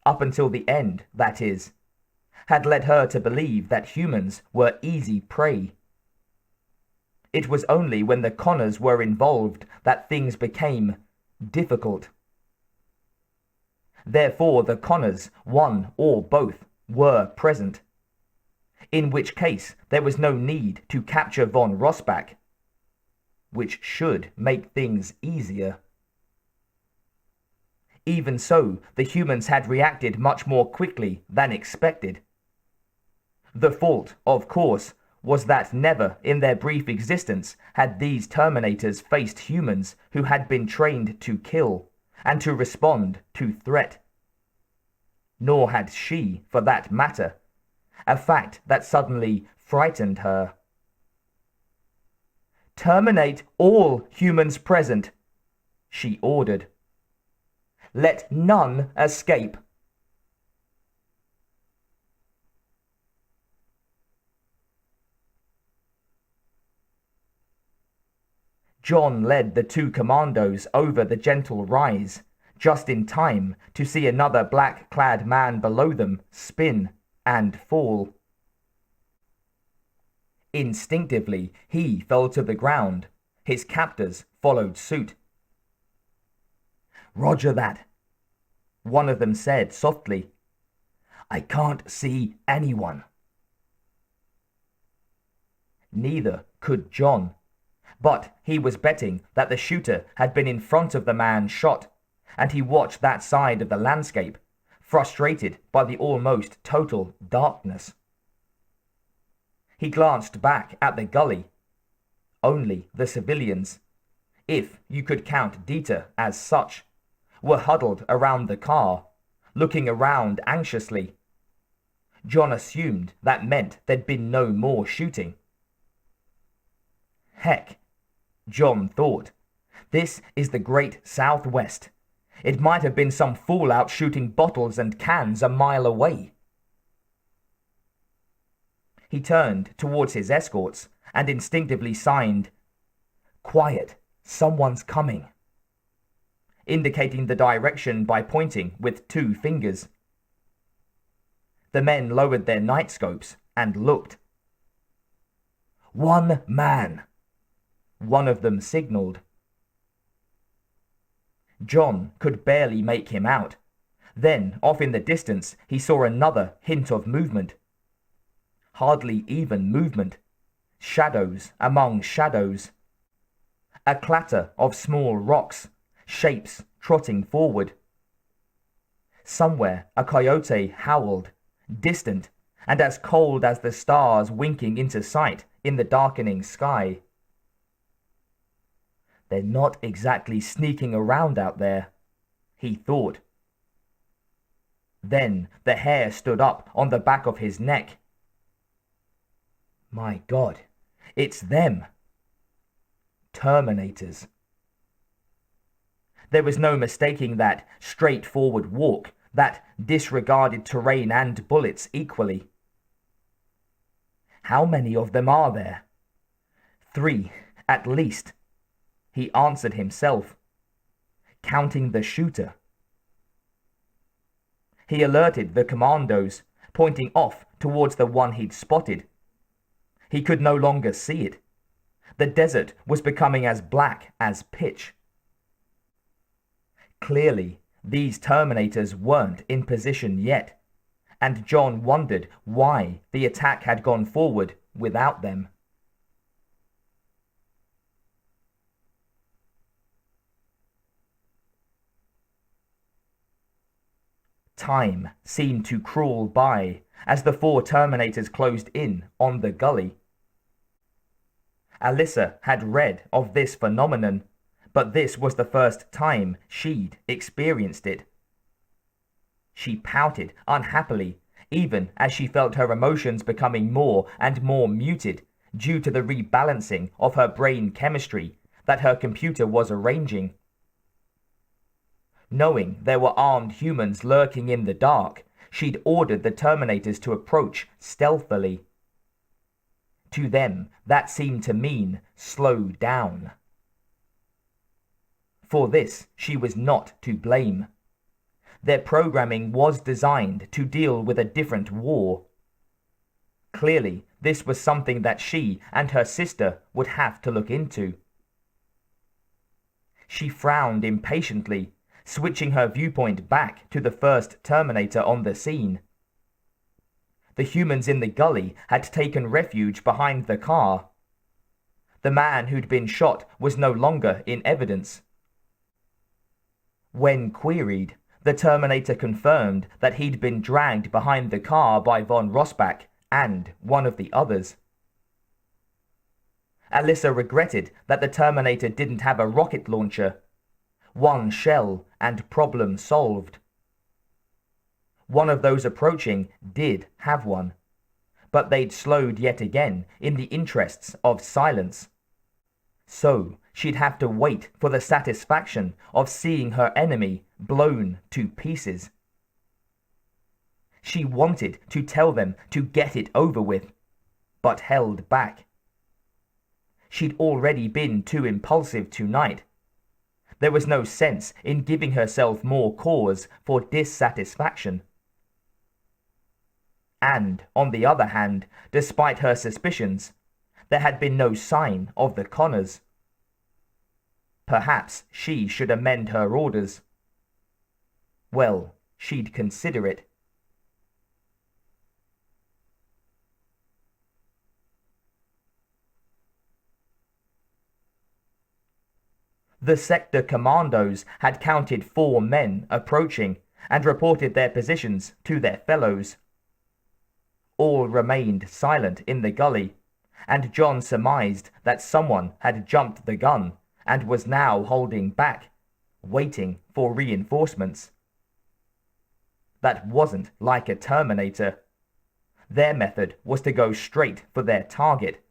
up until the end, that is, had led her to believe that humans were easy prey. It was only when the Connors were involved that things became difficult. Therefore the Connors, one or both, were present. In which case there was no need to capture von Rossbach, which should make things easier. Even so, the humans had reacted much more quickly than expected. The fault, of course, was that never in their brief existence had these Terminators faced humans who had been trained to kill and to respond to threat. Nor had she, for that matter, a fact that suddenly frightened her. "Terminate all humans present," she ordered. "Let none escape." John led the two commandos over the gentle rise, just in time to see another black-clad man below them spin and fall. Instinctively, he fell to the ground. His captors followed suit. "Roger that," one of them said softly. I can't see anyone. Neither could John, but he was betting that the shooter had been in front of the man shot, and he watched that side of the landscape, frustrated by the almost total darkness. He glanced back at the gully. Only the civilians, if you could count Dieter as such, were huddled around the car, looking around anxiously. John assumed that meant there'd been no more shooting. Heck, John thought, this is the great Southwest. It might have been some fool out shooting bottles and cans a mile away. He turned towards his escorts and instinctively signed, "Quiet, someone's coming," indicating the direction by pointing with 2 fingers. The men lowered their night scopes and looked. "One man," one of them signaled. John could barely make him out. Then, off in the distance, he saw another hint of movement. Hardly even movement. Shadows among shadows. A clatter of small rocks, shapes trotting forward. Somewhere a coyote howled, distant and as cold as the stars winking into sight in the darkening sky. They're not exactly sneaking around out there, he thought. Then the hair stood up on the back of his neck. My God, it's them. Terminators. There was no mistaking that straightforward walk, that disregarded terrain and bullets equally. How many of them are there? 3, at least, he answered himself, counting the shooter. He alerted the commandos, pointing off towards the one he'd spotted. He could no longer see it. The desert was becoming as black as pitch. Clearly, these Terminators weren't in position yet, and John wondered why the attack had gone forward without them. Time seemed to crawl by as the 4 Terminators closed in on the gully. Alyssa had read of this phenomenon, but this was the first time she'd experienced it. She pouted unhappily, even as she felt her emotions becoming more and more muted due to the rebalancing of her brain chemistry that her computer was arranging. Knowing there were armed humans lurking in the dark, she'd ordered the Terminators to approach stealthily. To them, that seemed to mean slow down. For this, she was not to blame. Their programming was designed to deal with a different war. Clearly, this was something that she and her sister would have to look into. She frowned impatiently, switching her viewpoint back to the first Terminator on the scene. The humans in the gully had taken refuge behind the car. The man who'd been shot was no longer in evidence. When queried, the Terminator confirmed that he'd been dragged behind the car by von Rossbach and one of the others. Alyssa regretted that the Terminator didn't have a rocket launcher. 1 shell and problem solved. One of those approaching did have one, but they'd slowed yet again in the interests of silence. So she'd have to wait for the satisfaction of seeing her enemy blown to pieces. She wanted to tell them to get it over with, but held back. She'd already been too impulsive tonight. There was no sense in giving herself more cause for dissatisfaction. And, on the other hand, despite her suspicions, there had been no sign of the Connors. Perhaps she should amend her orders. Well, she'd consider it. The sector commandos had counted 4 men approaching and reported their positions to their fellows. All remained silent in the gully, and John surmised that someone had jumped the gun and was now holding back, waiting for reinforcements. That wasn't like a Terminator. Their method was to go straight for their target.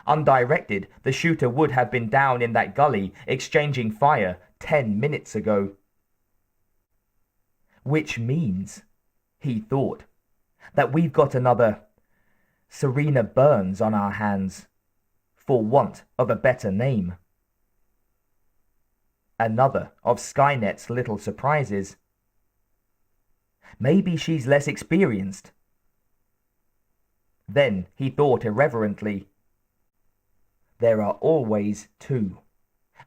Undirected, the shooter would have been down in that gully exchanging fire 10 minutes ago. Which means, he thought, that we've got another Serena Burns on our hands, for want of a better name. Another of Skynet's little surprises. Maybe she's less experienced. Then he thought irreverently, there are always 2,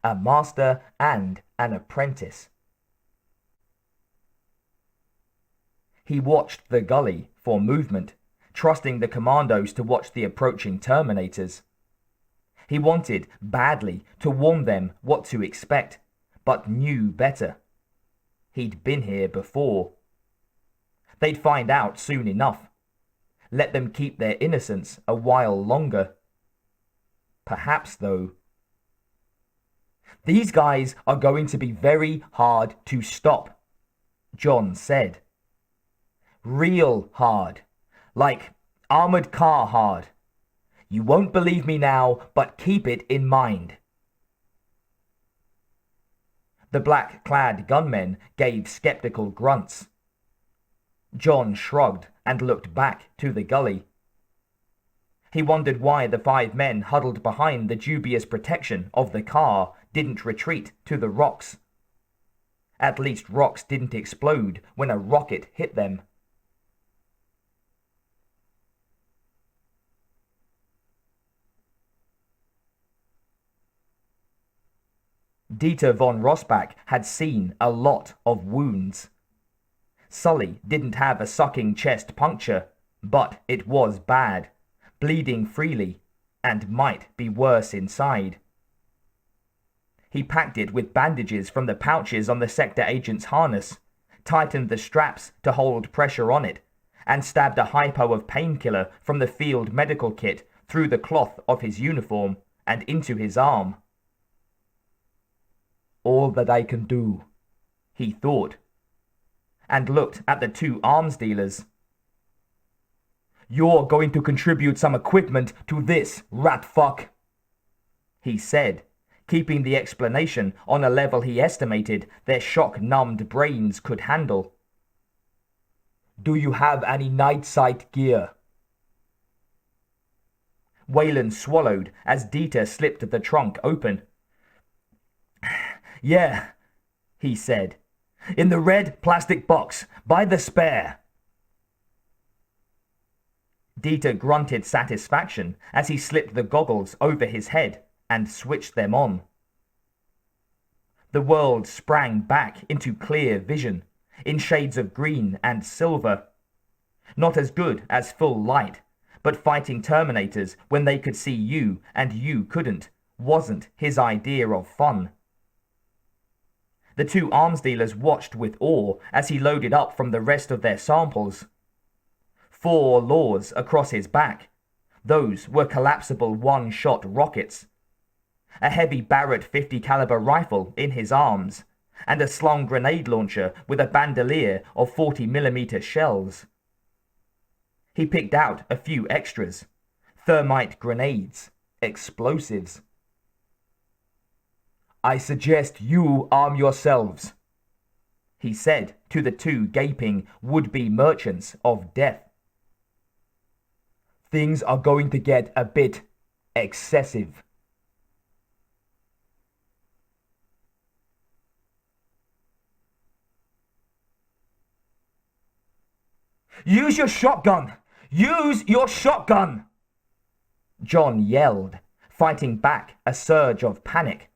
a master and an apprentice. He watched the gully for movement, trusting the commandos to watch the approaching Terminators. He wanted badly to warn them what to expect, but knew better. He'd been here before. They'd find out soon enough. Let them keep their innocence a while longer. Perhaps, though. These guys are going to be very hard to stop, John said. Real hard. Like armored car hard. You won't believe me now, but keep it in mind. The black-clad gunmen gave skeptical grunts. John shrugged and looked back to the gully. He wondered why the 5 men huddled behind the dubious protection of the car didn't retreat to the rocks. At least rocks didn't explode when a rocket hit them. Dieter von Rossbach had seen a lot of wounds. Sully didn't have a sucking chest puncture, but it was bad, bleeding freely, and might be worse inside. He packed it with bandages from the pouches on the sector agent's harness, tightened the straps to hold pressure on it, and stabbed a hypo of painkiller from the field medical kit through the cloth of his uniform and into his arm. All that I can do, he thought, and looked at the 2 arms dealers. You're going to contribute some equipment to this, rat fuck, he said, keeping the explanation on a level he estimated their shock-numbed brains could handle. Do you have any night sight gear? Wayland swallowed as Dieter slipped the trunk open. Yeah, he said. In the red plastic box, by the spare. Dieter grunted satisfaction as he slipped the goggles over his head and switched them on. The world sprang back into clear vision, in shades of green and silver. Not as good as full light, but fighting Terminators when they could see you and you couldn't wasn't his idea of fun. The 2 arms dealers watched with awe as he loaded up from the rest of their samples. 4 laws across his back. Those were collapsible one-shot rockets. A heavy Barrett 50 caliber rifle in his arms, and a slung grenade launcher with a bandolier of 40mm shells. He picked out a few extras. Thermite grenades, explosives. I suggest you arm yourselves, he said to the 2 gaping would-be merchants of death. Things are going to get a bit excessive. Use your shotgun! Use your shotgun! John yelled, fighting back a surge of panic.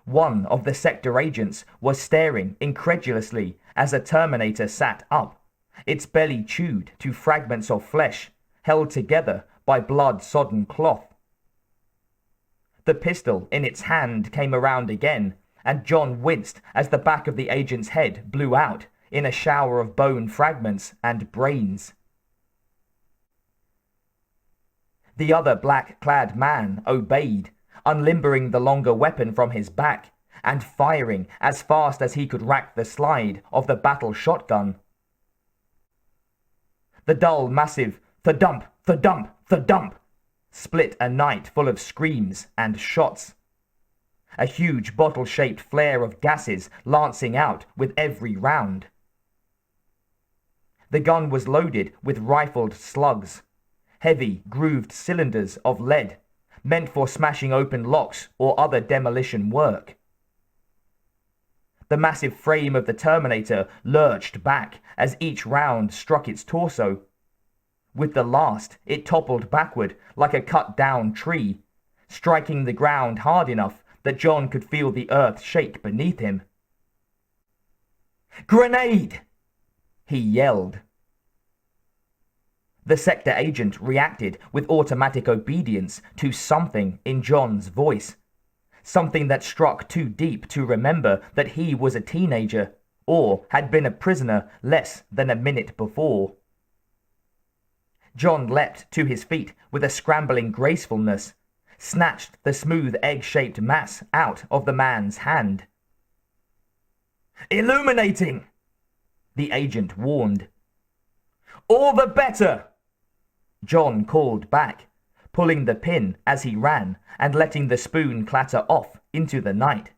One of the sector agents was staring incredulously as a Terminator sat up, its belly chewed to fragments of flesh, held together by blood-sodden cloth. The pistol in its hand came around again, and John winced as the back of the agent's head blew out in a shower of bone fragments and brains. The other black-clad man obeyed, unlimbering the longer weapon from his back and firing as fast as he could rack the slide of the battle shotgun. The dull, massive thudump, thudump, thudump split a night full of screams and shots. A huge bottle-shaped flare of gases lancing out with every round. The gun was loaded with rifled slugs, heavy, grooved cylinders of lead, meant for smashing open locks or other demolition work. The massive frame of the Terminator lurched back as each round struck its torso. With the last, it toppled backward like a cut-down tree, striking the ground hard enough that John could feel the earth shake beneath him. "Grenade!" he yelled. The sector agent reacted with automatic obedience to something in John's voice, something that struck too deep to remember that he was a teenager or had been a prisoner less than a minute before. John leapt to his feet with a scrambling gracefulness, snatched the smooth egg-shaped mass out of the man's hand. "Illuminating!" the agent warned. "All the better!" John called back, pulling the pin as he ran and letting the spoon clatter off into the night.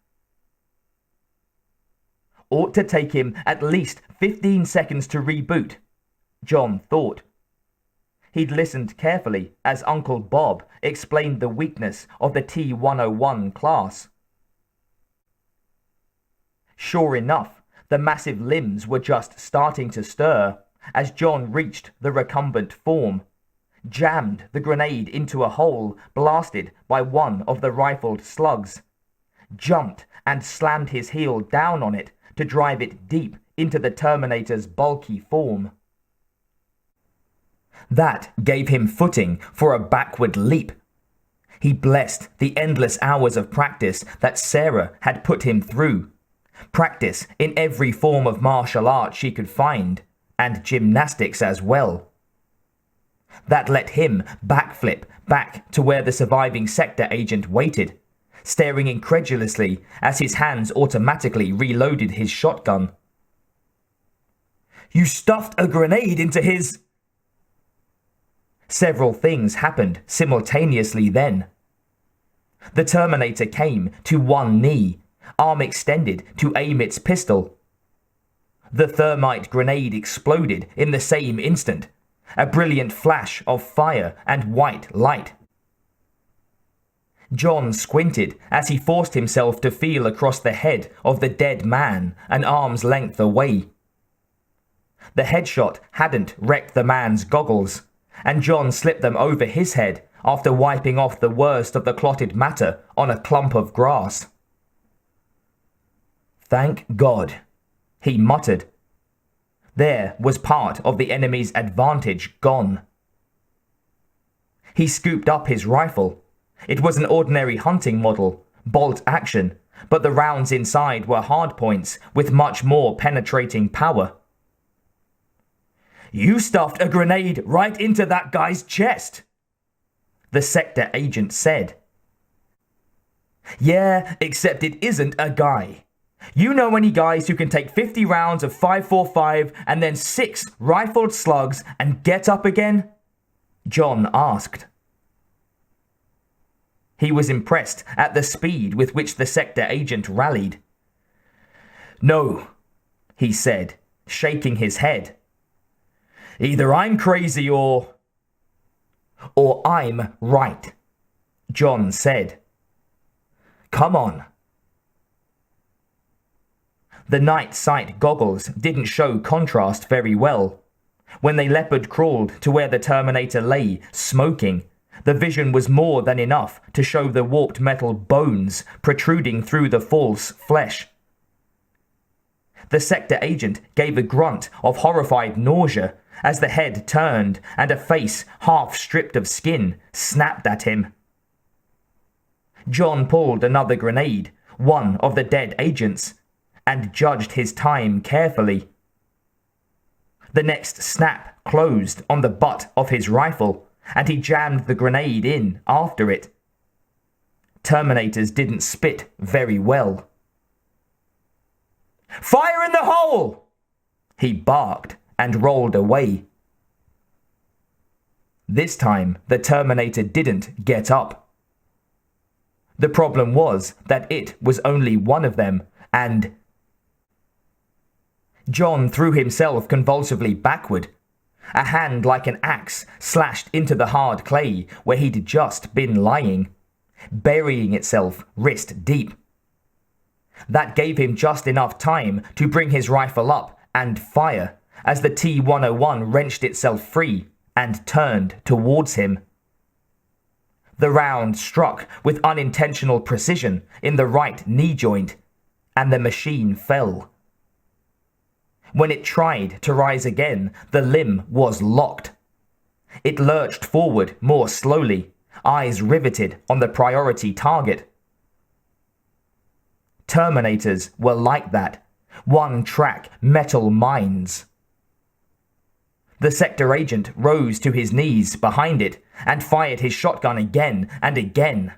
Ought to take him at least 15 seconds to reboot, John thought. He'd listened carefully as Uncle Bob explained the weakness of the T-101 class. Sure enough, the massive limbs were just starting to stir as John reached the recumbent form, jammed the grenade into a hole blasted by one of the rifled slugs, jumped and slammed his heel down on it to drive it deep into the Terminator's bulky form. That gave him footing for a backward leap. He blessed the endless hours of practice that Sarah had put him through. Practice in every form of martial art she could find, and gymnastics as well. That let him backflip back to where the surviving sector agent waited, staring incredulously as his hands automatically reloaded his shotgun. "You stuffed a grenade into his..." Several things happened simultaneously then. The Terminator came to one knee, arm extended to aim its pistol. The thermite grenade exploded in the same instant, a brilliant flash of fire and white light. John squinted as he forced himself to feel across the head of the dead man an arm's length away. The headshot hadn't wrecked the man's goggles, and John slipped them over his head after wiping off the worst of the clotted matter on a clump of grass. "Thank God," he muttered. There was part of the enemy's advantage gone. He scooped up his rifle. It was an ordinary hunting model, bolt action, but the rounds inside were hardpoints with much more penetrating power. "You stuffed a grenade right into that guy's chest," the sector agent said. "Yeah, except it isn't a guy. You know any guys who can take 50 rounds of 5.45 and then 6 rifled slugs and get up again?" John asked. He was impressed at the speed with which the sector agent rallied. "No," he said, shaking his head. "Either I'm crazy or I'm right," John said. "Come on." The night sight goggles didn't show contrast very well. When they leopard crawled to where the Terminator lay, smoking, the vision was more than enough to show the warped metal bones protruding through the false flesh. The sector agent gave a grunt of horrified nausea as the head turned and a face half stripped of skin snapped at him. John pulled another grenade, one of the dead agents, and judged his time carefully. The next snap closed on the butt of his rifle, and he jammed the grenade in after it. Terminators didn't spit very well. "Fire in the hole!" he barked and rolled away. This time, the Terminator didn't get up. The problem was that it was only one of them, and John threw himself convulsively backward. A hand like an axe slashed into the hard clay where he'd just been lying, burying itself wrist deep. That gave him just enough time to bring his rifle up and fire as the T-101 wrenched itself free and turned towards him. The round struck with unintentional precision in the right knee joint, and the machine fell. When it tried to rise again, the limb was locked. It lurched forward more slowly, eyes riveted on the priority target. Terminators were like that, one-track metal mines. The sector agent rose to his knees behind it and fired his shotgun again and again.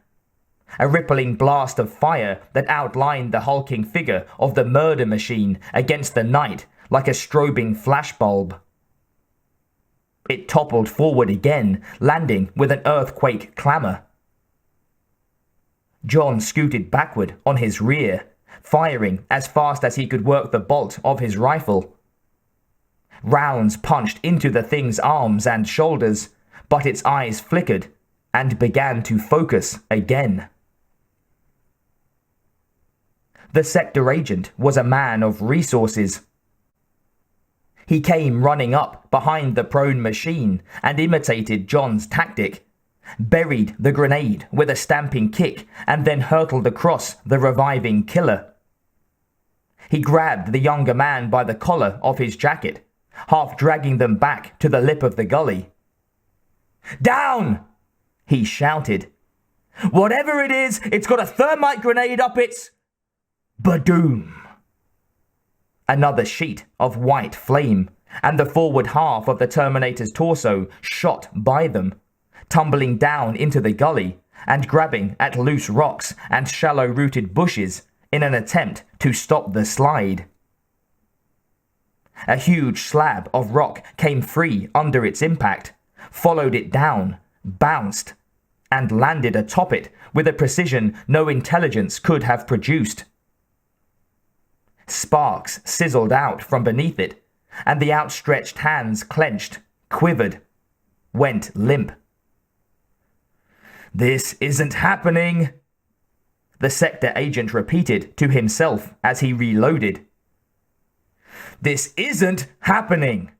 A rippling blast of fire that outlined the hulking figure of the murder machine against the night like a strobing flashbulb. It toppled forward again, landing with an earthquake clamor. John scooted backward on his rear, firing as fast as he could work the bolt of his rifle. Rounds punched into the thing's arms and shoulders, but its eyes flickered and began to focus again. The sector agent was a man of resources. He came running up behind the prone machine and imitated John's tactic, buried the grenade with a stamping kick, and then hurtled across the reviving killer. He grabbed the younger man by the collar of his jacket, half dragging them back to the lip of the gully. "Down!" he shouted. "Whatever it is, it's got a thermite grenade up its..." Badoom! Another sheet of white flame, and the forward half of the Terminator's torso shot by them, tumbling down into the gully and grabbing at loose rocks and shallow-rooted bushes in an attempt to stop the slide. A huge slab of rock came free under its impact, followed it down, bounced, and landed atop it with a precision no intelligence could have produced. Sparks sizzled out from beneath it, and the outstretched hands clenched, quivered, went limp. "This isn't happening," the sector agent repeated to himself as he reloaded. "This isn't happening."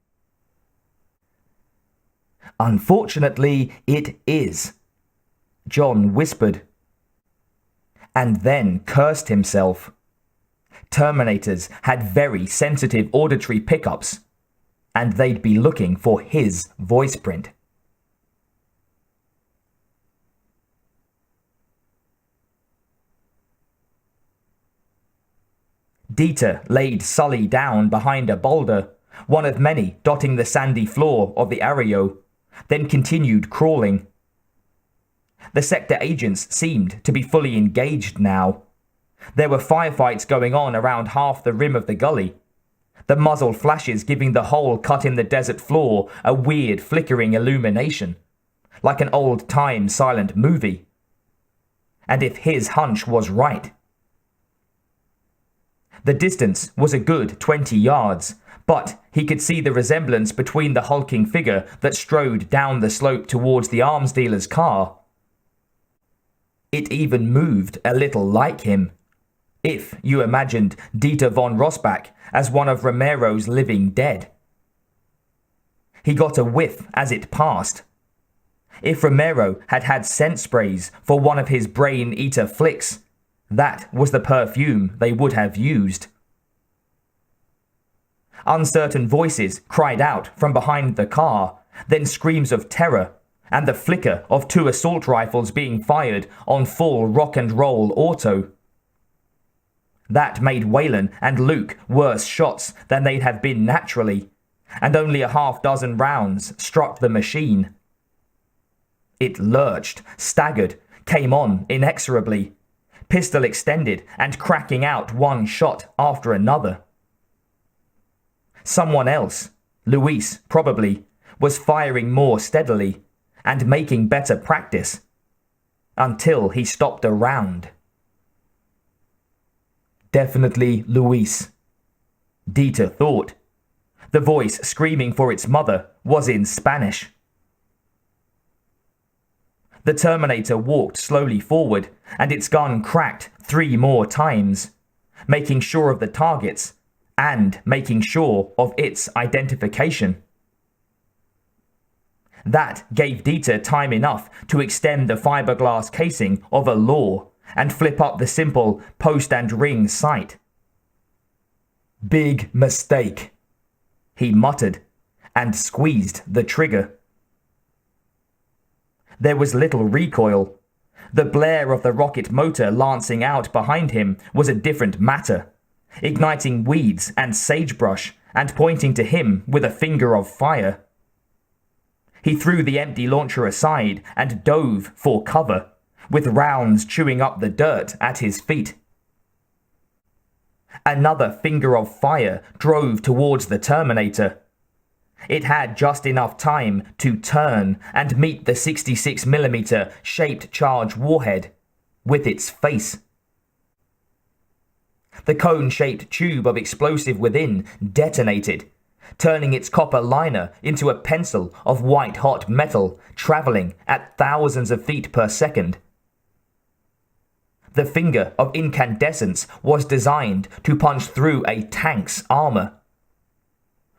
"Unfortunately, it is," John whispered, and then cursed himself. Terminators had very sensitive auditory pickups, and they'd be looking for his voice print. Dieter laid Sully down behind a boulder, one of many dotting the sandy floor of the Arroyo, then continued crawling. The sector agents seemed to be fully engaged now. There were firefights going on around half the rim of the gully, the muzzle flashes giving the hole cut in the desert floor a weird flickering illumination, like an old-time silent movie. And if his hunch was right, the distance was a good 20 yards, but he could see the resemblance between the hulking figure that strode down the slope towards the arms dealer's car. It even moved a little like him, if you imagined Dieter von Rossbach as one of Romero's living dead. He got a whiff as it passed. If Romero had had scent sprays for one of his brain-eater flicks, that was the perfume they would have used. Uncertain voices cried out from behind the car, then screams of terror, and the flicker of 2 assault rifles being fired on full rock and roll auto. That made Wayland and Luke worse shots than they'd have been naturally, and only a half-dozen rounds struck the machine. It lurched, staggered, came on inexorably, pistol extended and cracking out one shot after another. Someone else, Luis probably, was firing more steadily and making better practice, until he stopped a round. Definitely Luis, Dieter thought. The voice screaming for its mother was in Spanish. The Terminator walked slowly forward, and its gun cracked 3 more times, making sure of the targets and making sure of its identification. That gave Dieter time enough to extend the fiberglass casing of a law and flip up the simple post and ring sight. Big mistake, he muttered, and squeezed the trigger. There was little recoil. The blare of the rocket motor lancing out behind him was a different matter, igniting weeds and sagebrush and pointing to him with a finger of fire. He threw the empty launcher aside and dove for cover, with rounds chewing up the dirt at his feet. Another finger of fire drove towards the Terminator. It had just enough time to turn and meet the 66mm shaped charge warhead with its face. The cone-shaped tube of explosive within detonated, turning its copper liner into a pencil of white-hot metal traveling at thousands of feet per second. The finger of incandescence was designed to punch through a tank's armor.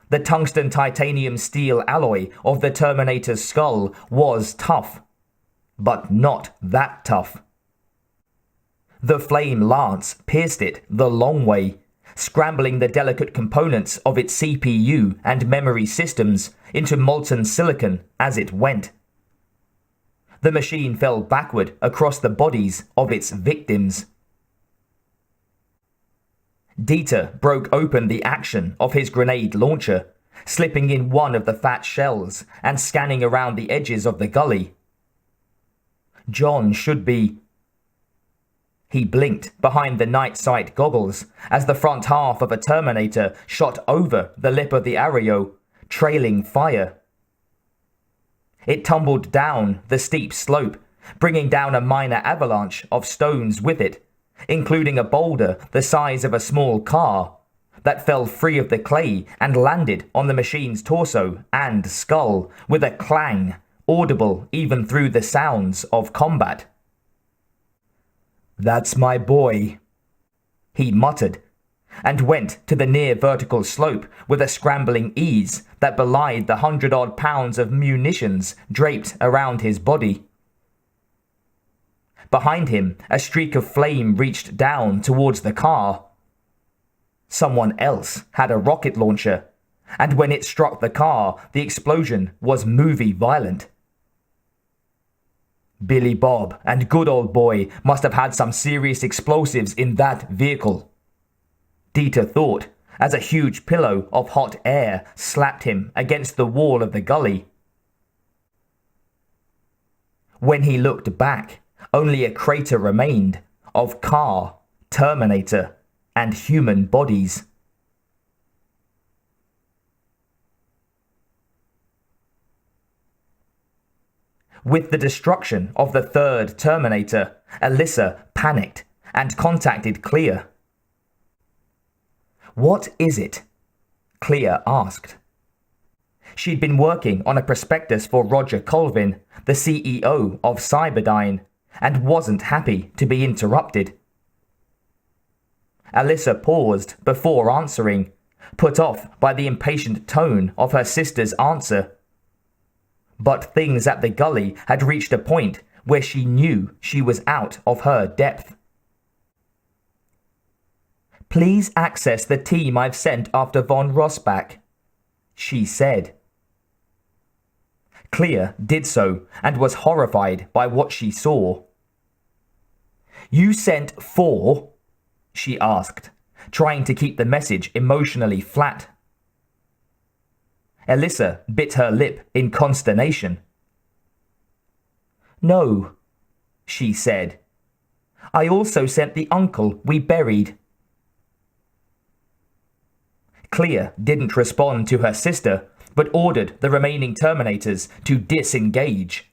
The tungsten titanium steel alloy of the Terminator's skull was tough, but not that tough. The flame lance pierced it the long way, scrambling the delicate components of its CPU and memory systems into molten silicon as it went. The machine fell backward across the bodies of its victims. Dieter broke open the action of his grenade launcher, slipping in one of the fat shells and scanning around the edges of the gully. John should be... He blinked behind the night sight goggles as the front half of a Terminator shot over the lip of the Arroyo, trailing fire. It tumbled down the steep slope, bringing down a minor avalanche of stones with it, including a boulder the size of a small car, that fell free of the clay and landed on the machine's torso and skull with a clang audible even through the sounds of combat. "That's my boy," he muttered, and went to the near vertical slope with a scrambling ease that belied the 100-odd pounds of munitions draped around his body. Behind him, a streak of flame reached down towards the car. Someone else had a rocket launcher, and when it struck the car, the explosion was movie violent. Billy Bob and good old boy must have had some serious explosives in that vehicle, Dieter thought, as a huge pillow of hot air slapped him against the wall of the gully. When he looked back, only a crater remained of car, Terminator, and human bodies. With the destruction of the third Terminator, Alyssa panicked and contacted Clea. "What is it?" Clea asked. She'd been working on a prospectus for Roger Colvin, the CEO of Cyberdyne, and wasn't happy to be interrupted. Alyssa paused before answering, put off by the impatient tone of her sister's answer. But things at the gully had reached a point where she knew she was out of her depth. "Please access the team I've sent after von Rossbach," she said. Clea did so and was horrified by what she saw. "You sent 4?" she asked, trying to keep the message emotionally flat. Alyssa bit her lip in consternation. "No," she said. "I also sent the uncle we buried." Clea didn't respond to her sister, but ordered the remaining Terminators to disengage.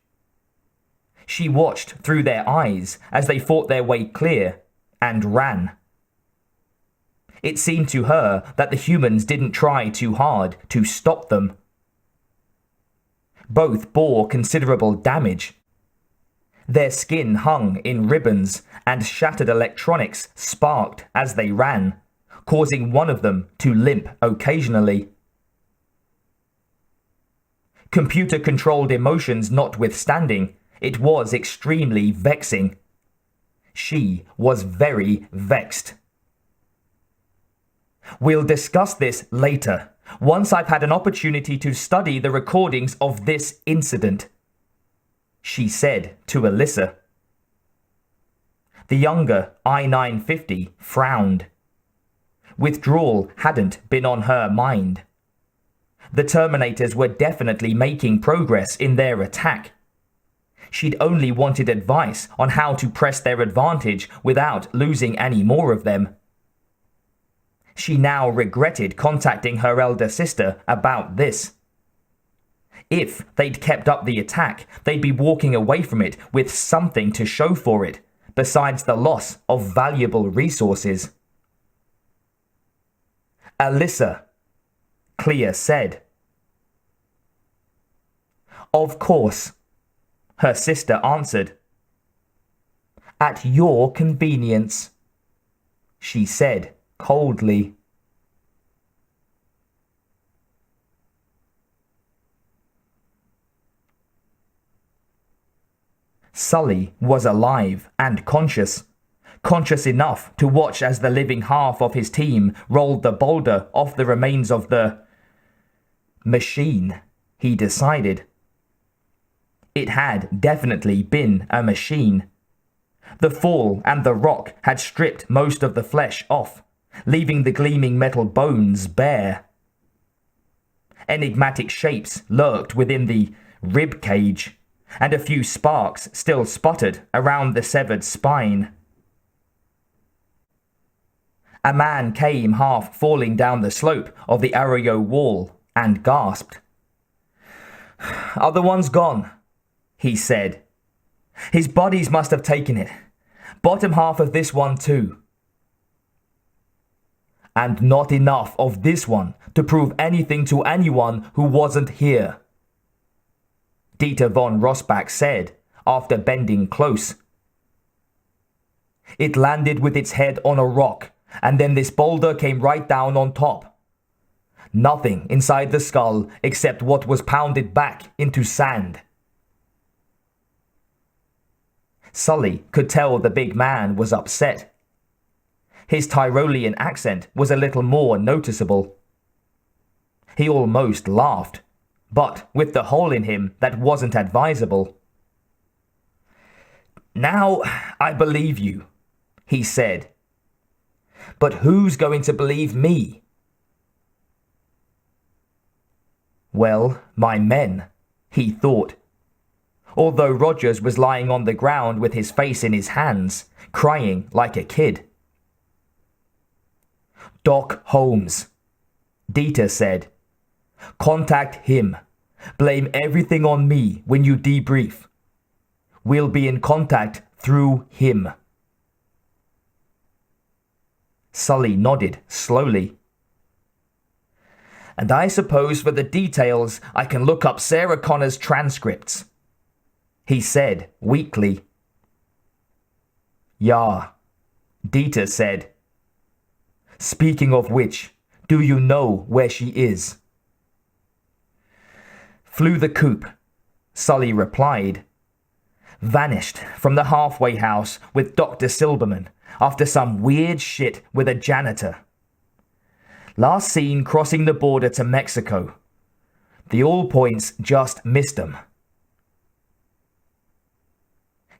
She watched through their eyes as they fought their way clear and ran. It seemed to her that the humans didn't try too hard to stop them. Both bore considerable damage. Their skin hung in ribbons and shattered electronics sparked as they ran, causing one of them to limp occasionally. Computer-controlled emotions notwithstanding, it was extremely vexing. She was very vexed. "We'll discuss this later, once I've had an opportunity to study the recordings of this incident," she said to Alyssa. The younger I-950 frowned. Withdrawal hadn't been on her mind. The Terminators were definitely making progress in their attack. She'd only wanted advice on how to press their advantage without losing any more of them. She now regretted contacting her elder sister about this. If they'd kept up the attack, they'd be walking away from it with something to show for it, besides the loss of valuable resources. "Alyssa," Clea said. "Of course," her sister answered. "At your convenience," she said coldly. Sully was alive and conscious enough to watch as the living half of his team rolled the boulder off the remains of the machine, he decided. It had definitely been a machine. The fall and the rock had stripped most of the flesh off, leaving the gleaming metal bones bare. Enigmatic shapes lurked within the rib cage, and a few sparks still spotted around the severed spine. A man came half falling down the slope of the Arroyo wall and gasped. "Other one's gone," he said. "His bodies must have taken it. Bottom half of this one too." "And not enough of this one to prove anything to anyone who wasn't here," Dieter von Rossbach said after bending close. "It landed with its head on a rock, and then this boulder came right down on top. Nothing inside the skull except what was pounded back into sand." Sully could tell the big man was upset. His Tyrolean accent was a little more noticeable. He almost laughed, but with the hole in him that wasn't advisable. "Now I believe you," he said. "But who's going to believe me?" "Well, my men," he thought. Although Rogers was lying on the ground with his face in his hands, crying like a kid. "Doc Holmes," Dieter said. "Contact him. Blame everything on me when you debrief. We'll be in contact through him." Sully nodded slowly. "And I suppose for the details I can look up Sarah Connor's transcripts," he said weakly. "Yeah," Dieter said. "Speaking of which, do you know where she is?" "Flew the coop," Sully replied. "Vanished from the halfway house with Dr. Silberman after some weird shit with a janitor. Last seen crossing the border to Mexico. The all points just missed him.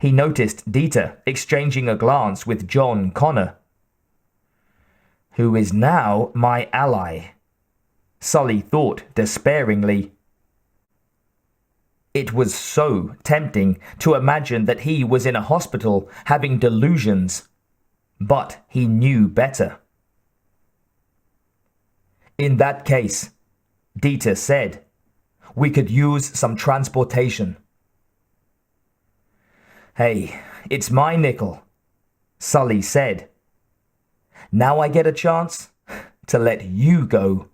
He noticed Dieter exchanging a glance with John Connor, who is now my ally, Sully thought despairingly. It was so tempting to imagine that he was in a hospital having delusions, but he knew better. In that case, Dieter said, we could use some transportation. Hey, it's my nickel, Sully said. Now I get a chance to let you go.